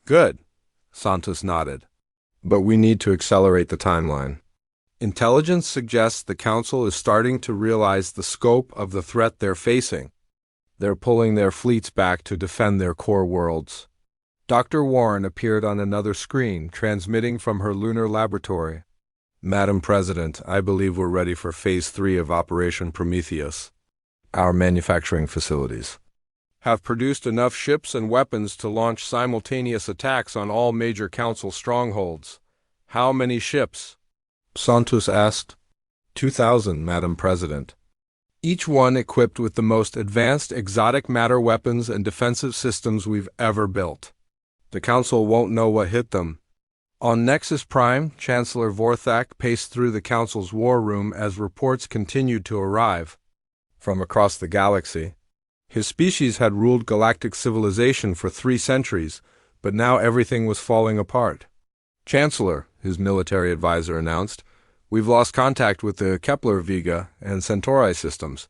Good, Santos nodded. But we need to accelerate the timeline. Intelligence suggests the Council is starting to realize the scope of the threat they're facing. They're pulling their fleets back to defend their core worlds. Dr. Warren appeared on another screen, transmitting from her lunar laboratory. Madam President, I believe we're ready for Phase 3 of Operation Prometheus. Our manufacturing facilities have produced enough ships and weapons to launch simultaneous attacks on all major Council strongholds. How many ships? Santos asked. 2,000, Madam President. Each one equipped with the most advanced exotic matter weapons and defensive systems we've ever built. The Council won't know what hit them. On Nexus Prime, Chancellor Vorthak paced through the Council's war room as reports continued to arrive from across the galaxy. His species had ruled galactic civilization for 3 centuries, but now everything was falling apart. Chancellor, his military advisor announced, we've lost contact with the Kepler Vega and Centauri systems.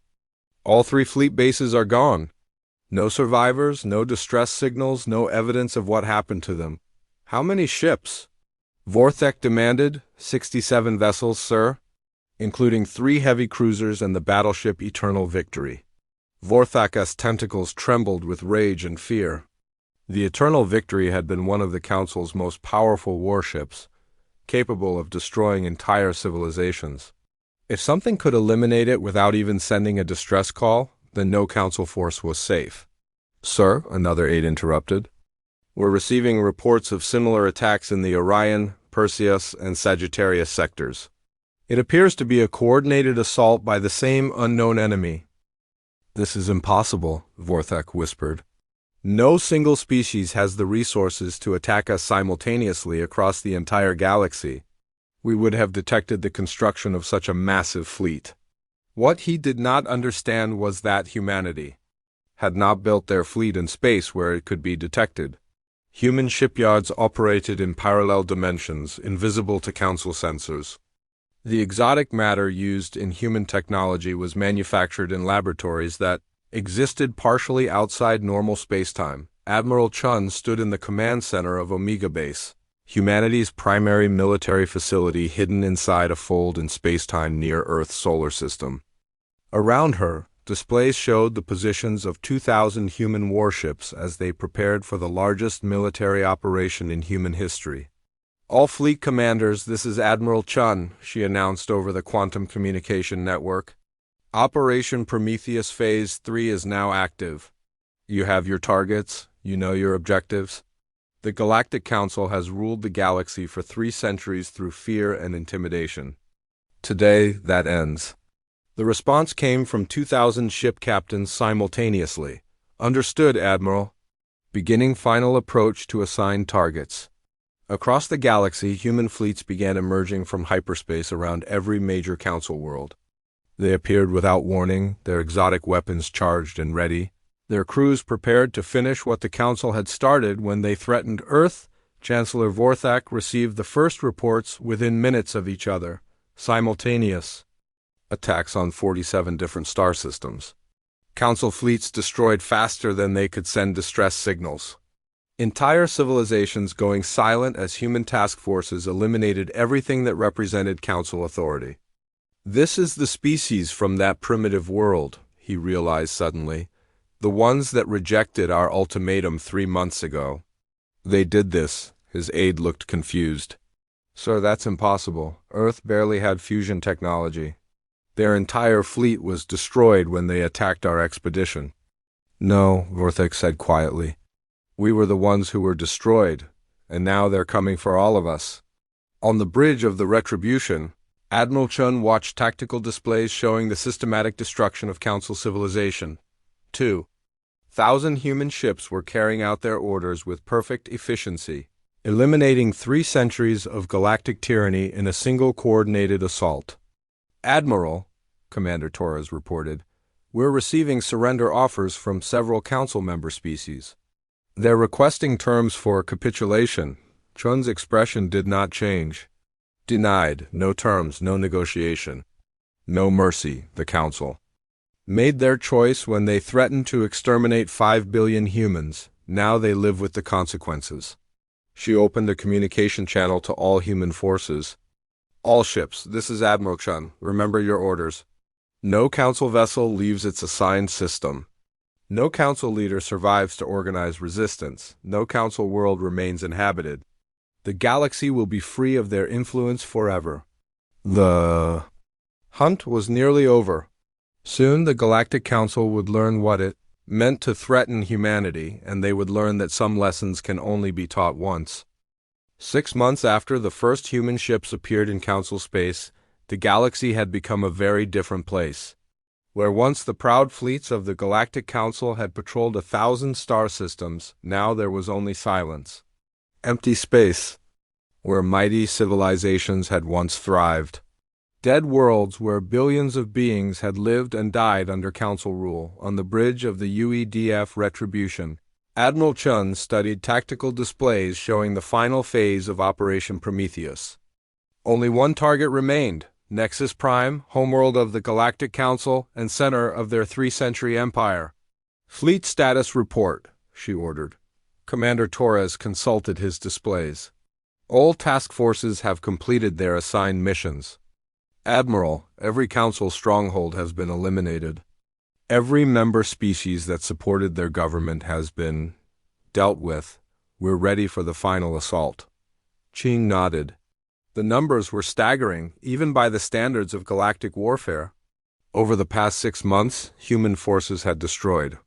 All 3 fleet bases are gone. No survivors, no distress signals, no evidence of what happened to them. How many ships? Vorthek demanded. 67 vessels, sir, including 3 heavy cruisers and the battleship Eternal Victory. Vorthak's tentacles trembled with rage and fear. The Eternal Victory had been one of the Council's most powerful warships, capable of destroying entire civilizations. If something could eliminate it without even sending a distress call, then no Council force was safe. Sir, another aide interrupted. We're receiving reports of similar attacks in the Orion, Perseus, and Sagittarius sectors. It appears to be a coordinated assault by the same unknown enemy. This is impossible, Vorthak whispered. No single species has the resources to attack us simultaneously across the entire galaxy. We would have detected the construction of such a massive fleet. What he did not understand was that humanity had not built their fleet in space where it could be detected. Human shipyards operated in parallel dimensions, invisible to Council sensors. The exotic matter used in human technology was manufactured in laboratories that existed partially outside normal spacetime. Admiral Chun stood in the command center of Omega Base, humanity's primary military facility hidden inside a fold in spacetime near Earth's solar system. Around her, displays showed the positions of 2,000 human warships as they prepared for the largest military operation in human history. All fleet commanders, this is Admiral Chun, she announced over the quantum communication network. Operation Prometheus Phase 3 is now active. You have your targets, you know your objectives. The Galactic Council has ruled the galaxy for 3 centuries through fear and intimidation. Today, that ends. The response came from 2,000 ship captains simultaneously. Understood, Admiral. Beginning final approach to assigned targets. Across the galaxy, human fleets began emerging from hyperspace around every major Council world. They appeared without warning, their exotic weapons charged and ready, their crews prepared to finish what the Council had started when they threatened Earth. Chancellor Vorthak received the first reports within minutes of each other. Simultaneous attacks on 47 different star systems. Council fleets destroyed faster than they could send distress signals. Entire civilizations going silent as human task forces eliminated everything that represented Council authority. This is the species from that primitive world, he realized suddenly. The ones that rejected our ultimatum 3 months ago. They did this. His aide looked confused. Sir, that's impossible. Earth barely had fusion technology. Their entire fleet was destroyed when they attacked our expedition. No, Vorthak said quietly. We were the ones who were destroyed, and now they're coming for all of us. On the bridge of the Retribution, Admiral Chun watched tactical displays showing the systematic destruction of Council civilization. 2,000 human ships were carrying out their orders with perfect efficiency, eliminating 3 centuries of galactic tyranny in a single coordinated assault. Admiral, Commander Torres reported, we're receiving surrender offers from several Council member species. They're requesting terms for capitulation. Chun's expression did not change. Denied, no terms, no negotiation. No mercy, the Council. Made their choice when they threatened to exterminate 5 billion humans. Now they live with the consequences. She opened a communication channel to all human forces. All ships, this is Admiral Chun. Remember your orders. No Council vessel leaves its assigned system. No Council leader survives to organize resistance. No Council world remains inhabited. The galaxy will be free of their influence forever. The hunt was nearly over. Soon the Galactic Council would learn what it meant to threaten humanity, and they would learn that some lessons can only be taught once. 6 months after the first human ships appeared in Council space, the galaxy had become a very different place. Where once the proud fleets of the Galactic Council had patrolled 1,000 star systems, now there was only silence. Empty space, where mighty civilizations had once thrived. Dead worlds where billions of beings had lived and died under Council rule. On the bridge of the UEDF Retribution, Admiral Chun studied tactical displays showing the final phase of Operation Prometheus. Only one target remained, Nexus Prime, homeworld of the Galactic Council and center of their 3-century empire. Fleet status report, she ordered. Commander Torres consulted his displays. All task forces have completed their assigned missions. Admiral, every Council stronghold has been eliminated. Every member species that supported their government has been dealt with. We're ready for the final assault. Ching nodded. The numbers were staggering, even by the standards of galactic warfare. Over the past 6 months, human forces had destroyed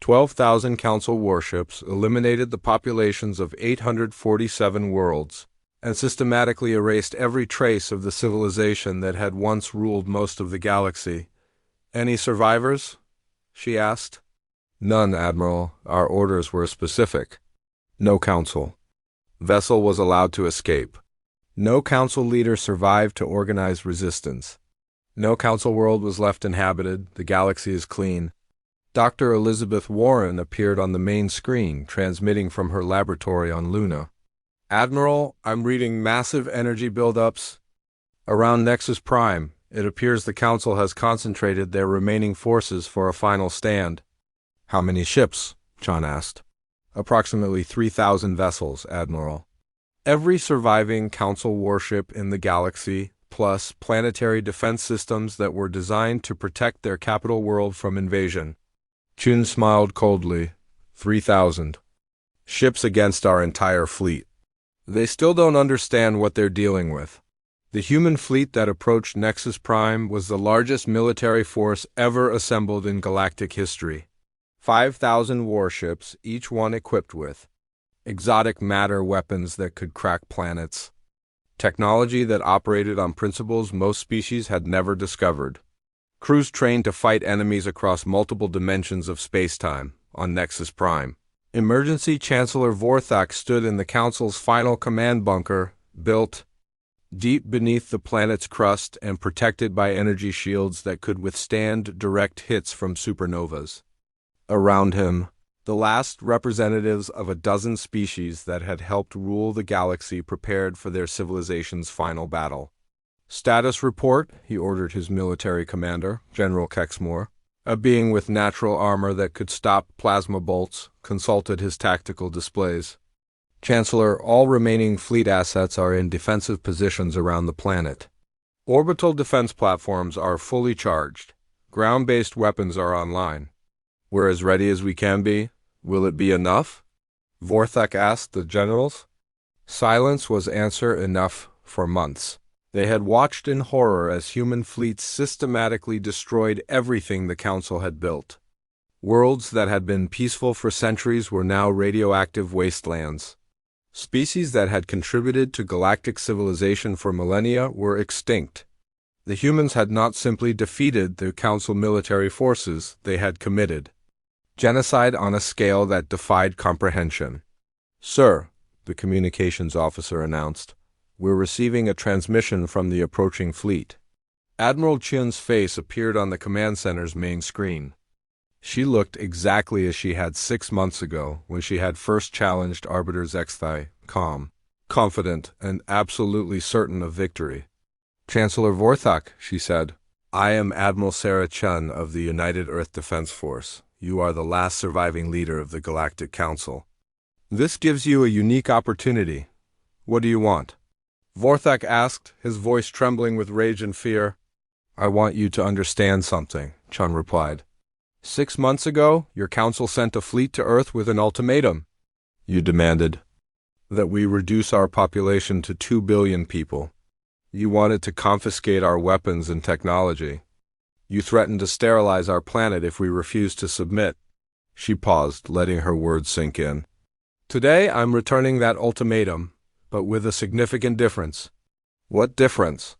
12,000 Council warships, eliminated the populations of 847 worlds, and systematically erased every trace of the civilization that had once ruled most of the galaxy. Any survivors? She asked. None, Admiral. Our orders were specific. No Council vessel was allowed to escape. No Council leader survived to organize resistance. No Council world was left inhabited. The galaxy is clean. Dr. Elizabeth Warren appeared on the main screen, transmitting from her laboratory on Luna. Admiral, I'm reading massive energy buildups around Nexus Prime. It appears the Council has concentrated their remaining forces for a final stand. How many ships? John asked. Approximately 3,000 vessels, Admiral. Every surviving Council warship in the galaxy, plus planetary defense systems that were designed to protect their capital world from invasion. Chun smiled coldly. 3,000. Ships against our entire fleet. They still don't understand what they're dealing with. The human fleet that approached Nexus Prime was the largest military force ever assembled in galactic history. 5,000 warships, each one equipped with exotic matter weapons that could crack planets. Technology that operated on principles most species had never discovered. Crews trained to fight enemies across multiple dimensions of space-time on Nexus Prime. Emergency Chancellor Vorthak stood in the Council's final command bunker, built deep beneath the planet's crust and protected by energy shields that could withstand direct hits from supernovas. Around him, the last representatives of a dozen species that had helped rule the galaxy prepared for their civilization's final battle. Status report, he ordered his military commander, General Kexmore. A being with natural armor that could stop plasma bolts, consulted his tactical displays. Chancellor, all remaining fleet assets are in defensive positions around the planet. Orbital defense platforms are fully charged. Ground-based weapons are online. We're as ready as we can be. Will it be enough? Vorthak asked the generals. Silence was answer enough for months. They had watched in horror as human fleets systematically destroyed everything the Council had built. Worlds that had been peaceful for centuries were now radioactive wastelands. Species that had contributed to galactic civilization for millennia were extinct. The humans had not simply defeated the Council military forces, they had committed genocide on a scale that defied comprehension. Sir, the communications officer announced, we're receiving a transmission from the approaching fleet. Admiral Chun's face appeared on the command center's main screen. She looked exactly as she had 6 months ago when she had first challenged Arbiter's HFY, calm, confident and absolutely certain of victory. "Chancellor Vorthak," she said, "I am Admiral Sarah Chun of the United Earth Defense Force. You are the last surviving leader of the Galactic Council. This gives you a unique opportunity. What do you want?" Vorthak asked, his voice trembling with rage and fear. "I want you to understand something," Chun replied. 6 months ago, your council sent a fleet to Earth with an ultimatum. You demanded that we reduce our population to 2 billion people. You wanted to confiscate our weapons and technology. You threatened to sterilize our planet if we refused to submit. She paused, letting her words sink in. Today, I'm returning that ultimatum, but with a significant difference. What difference?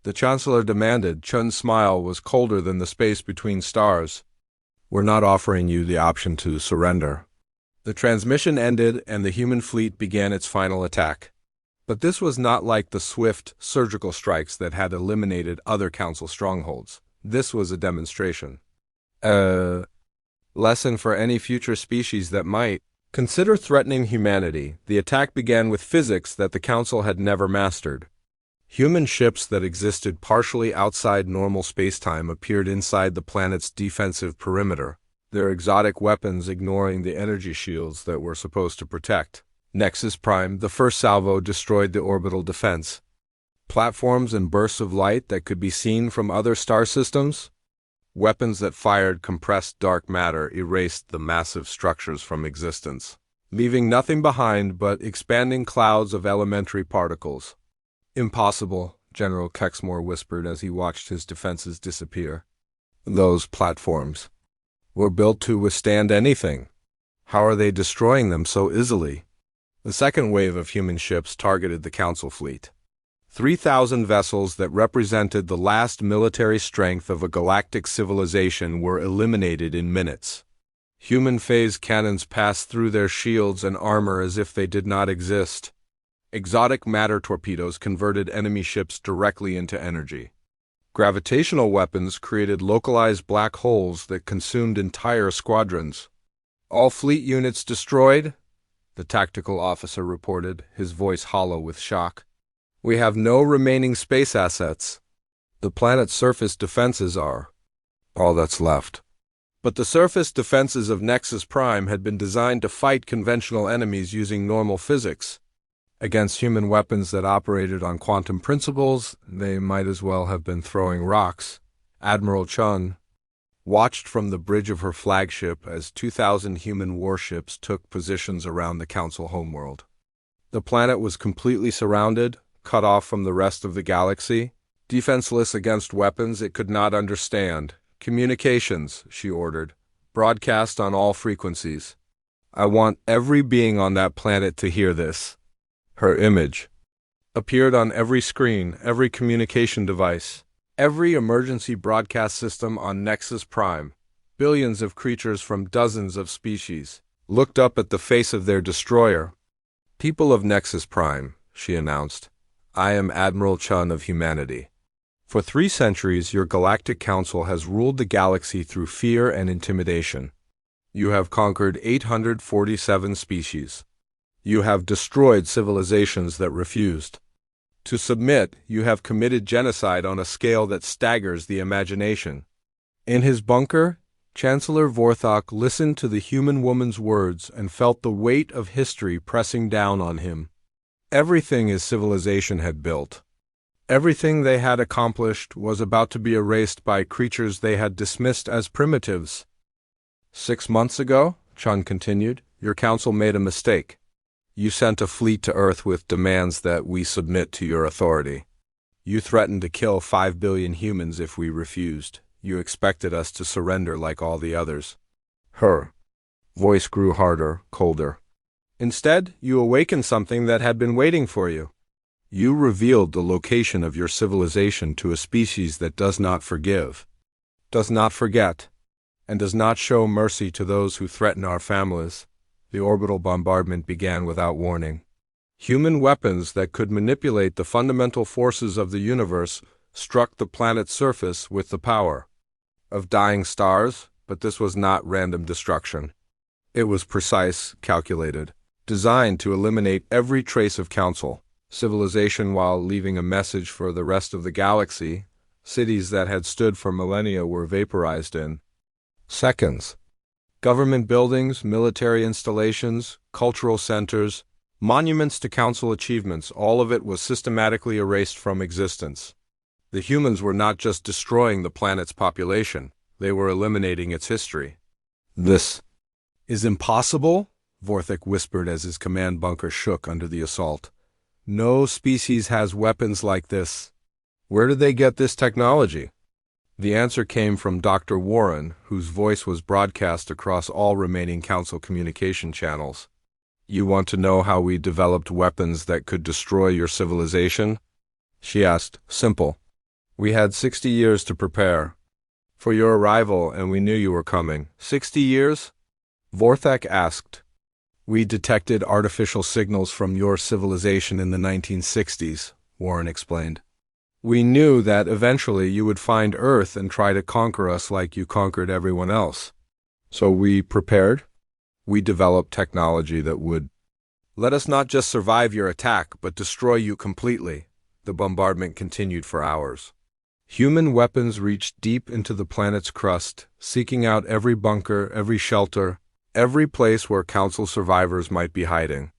The Chancellor demanded. Chun's smile was colder than the space between stars. We're not offering you the option to surrender. The transmission ended and the human fleet began its final attack. But this was not like the swift, surgical strikes that had eliminated other council strongholds. This was a demonstration. Lesson for any future species that might consider threatening humanity. The attack began with physics that the council had never mastered. Human ships that existed partially outside normal spacetime appeared inside the planet's defensive perimeter, their exotic weapons ignoring the energy shields that were supposed to protect. Nexus Prime, the first salvo, destroyed the orbital defense. Platforms and bursts of light that could be seen from other star systems. Weapons that fired compressed dark matter erased the massive structures from existence, leaving nothing behind but expanding clouds of elementary particles. Impossible, General Kexmore whispered as he watched his defenses disappear. Those platforms were built to withstand anything. How are they destroying them so easily? The second wave of human ships targeted the Council fleet. 3,000 vessels that represented the last military strength of a galactic civilization were eliminated in minutes. Human phase cannons passed through their shields and armor as if they did not exist. Exotic matter torpedoes converted enemy ships directly into energy. Gravitational weapons created localized black holes that consumed entire squadrons. All fleet units destroyed? The tactical officer reported, his voice hollow with shock. We have no remaining space assets. The planet's surface defenses are all that's left. But the surface defenses of Nexus Prime had been designed to fight conventional enemies using normal physics. Against human weapons that operated on quantum principles, they might as well have been throwing rocks. Admiral Chun watched from the bridge of her flagship as 2,000 human warships took positions around the Council homeworld. The planet was completely surrounded, cut off from the rest of the galaxy, defenseless against weapons it could not understand. Communications, she ordered. Broadcast on all frequencies. I want every being on that planet to hear this. Her image appeared on every screen, every communication device, every emergency broadcast system on Nexus Prime. Billions of creatures from dozens of species looked up at the face of their destroyer. People of Nexus Prime, she announced, I am Admiral Chun of humanity. For 3 centuries, your Galactic Council has ruled the galaxy through fear and intimidation. You have conquered 847 species. You have destroyed civilizations that refused to submit. You have committed genocide on a scale that staggers the imagination. In his bunker, Chancellor Vorthak listened to the human woman's words and felt the weight of history pressing down on him. Everything his civilization had built, everything they had accomplished, was about to be erased by creatures they had dismissed as primitives. 6 months ago, Chun continued, your council made a mistake. You sent a fleet to Earth with demands that we submit to your authority. You threatened to kill 5 billion humans if we refused. You expected us to surrender like all the others. Her voice grew harder, colder. Instead, you awakened something that had been waiting for you. You revealed the location of your civilization to a species that does not forgive, does not forget, and does not show mercy to those who threaten our families. The orbital bombardment began without warning. Human weapons that could manipulate the fundamental forces of the universe struck the planet's surface with the power of dying stars, but this was not random destruction. It was precise, calculated. designed to eliminate every trace of Council civilization while leaving a message for the rest of the galaxy. Cities that had stood for millennia were vaporized in seconds. Government buildings, military installations, cultural centers, monuments to Council achievements, all of it was systematically erased from existence. The humans were not just destroying the planet's population, they were eliminating its history. "This is impossible," Vorthik whispered as his command bunker shook under the assault. "No species has weapons like this. Where did they get this technology?" The answer came from Dr. Warren, whose voice was broadcast across all remaining Council communication channels. "You want to know how we developed weapons that could destroy your civilization?" she asked. "Simple. We had 60 years to prepare for your arrival, and we knew you were coming." "60 years?" Vorthak asked. "We detected artificial signals from your civilization in the 1960s, Warren explained. "We knew that eventually you would find Earth and try to conquer us like you conquered everyone else. So we prepared. We developed technology that would let us not just survive your attack, but destroy you completely." The bombardment continued for hours. Human weapons reached deep into the planet's crust, seeking out every bunker, every shelter, every place where Council survivors might be hiding.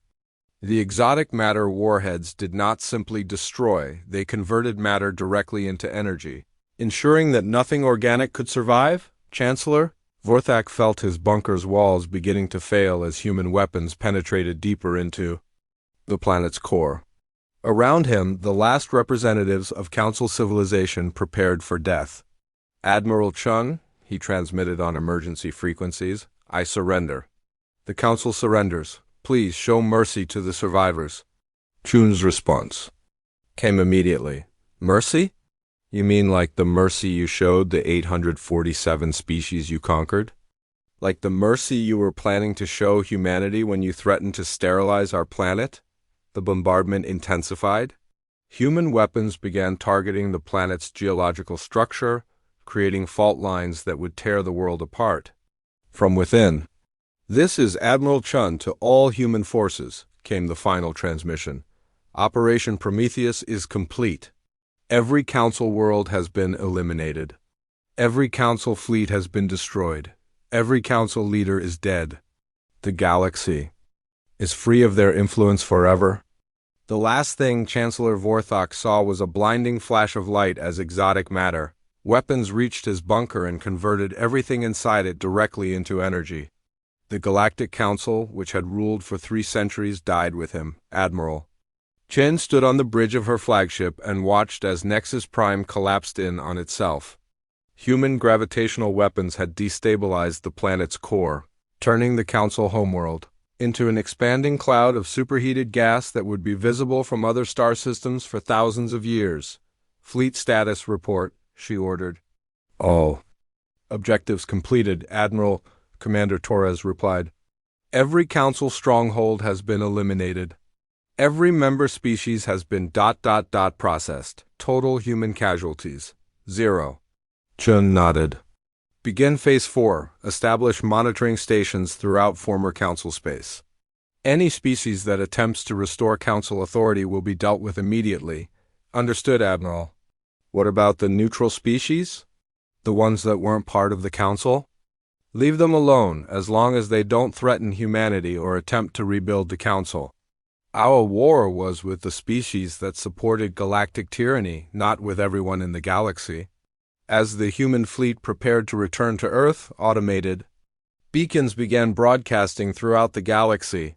The exotic matter warheads did not simply destroy, they converted matter directly into energy, ensuring that nothing organic could survive. "Chancellor?" Vorthak felt his bunker's walls beginning to fail as human weapons penetrated deeper into the planet's core. Around him, the last representatives of Council civilization prepared for death. "Admiral Chung," he transmitted on emergency frequencies, "I surrender. The Council surrenders. Please show mercy to the survivors." Chun's response came immediately. "Mercy? You mean like the mercy you showed the 847 species you conquered? Like the mercy you were planning to show humanity when you threatened to sterilize our planet?" The bombardment intensified. Human weapons began targeting the planet's geological structure, creating fault lines that would tear the world apart. From within, "This is Admiral Chun to all human forces," came the final transmission. "Operation Prometheus is complete. Every Council world has been eliminated. Every Council fleet has been destroyed. Every Council leader is dead. The galaxy is free of their influence forever." The last thing Chancellor Vorthak saw was a blinding flash of light as exotic matter. Weapons reached his bunker and converted everything inside it directly into energy. The Galactic Council, which had ruled for 3 centuries, died with him. Admiral Chen stood on the bridge of her flagship and watched as Nexus Prime collapsed in on itself. Human gravitational weapons had destabilized the planet's core, turning the Council homeworld into an expanding cloud of superheated gas that would be visible from other star systems for thousands of years. "Fleet status report," she ordered. "All objectives completed," Admiral Commander Torres replied. "Every Council stronghold has been eliminated. Every member species has been ... processed. Total human casualties, 0. Chun nodded. "Begin Phase 4. Establish monitoring stations throughout former Council space. Any species that attempts to restore Council authority will be dealt with immediately." "Understood, Admiral." "What about the neutral species? The ones that weren't part of the Council?" "Leave them alone, as long as they don't threaten humanity or attempt to rebuild the Council. Our war was with the species that supported galactic tyranny, not with everyone in the galaxy." As the human fleet prepared to return to Earth, automated beacons began broadcasting throughout the galaxy.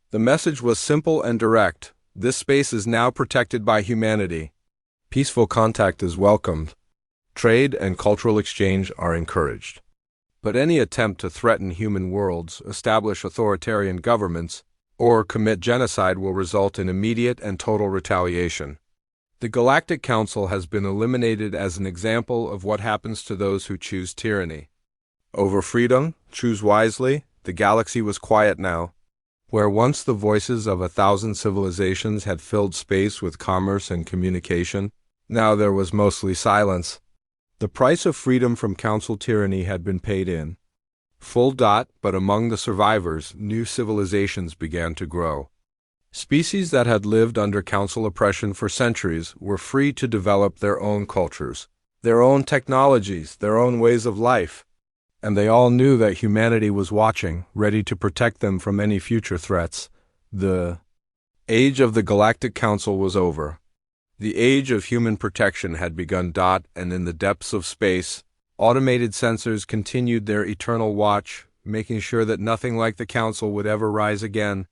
The message was simple and direct: this space is now protected by humanity. Peaceful contact is welcomed. Trade and cultural exchange are encouraged. But any attempt to threaten human worlds, establish authoritarian governments, or commit genocide will result in immediate and total retaliation. The Galactic Council has been eliminated as an example of what happens to those who choose tyranny. Over freedom, choose wisely. The galaxy was quiet now. Where once the voices of 1,000 civilizations had filled space with commerce and communication, now there was mostly silence. The price of freedom from Council tyranny had been paid in Full dot, but among the survivors, new civilizations began to grow. Species that had lived under council oppression for centuries were free to develop their own cultures, their own technologies, their own ways of life. And they all knew that humanity was watching, ready to protect them from any future threats. The age of the Galactic Council was over. The age of human protection had begun. And in the depths of space, automated sensors continued their eternal watch, making sure that nothing like the Council would ever rise again.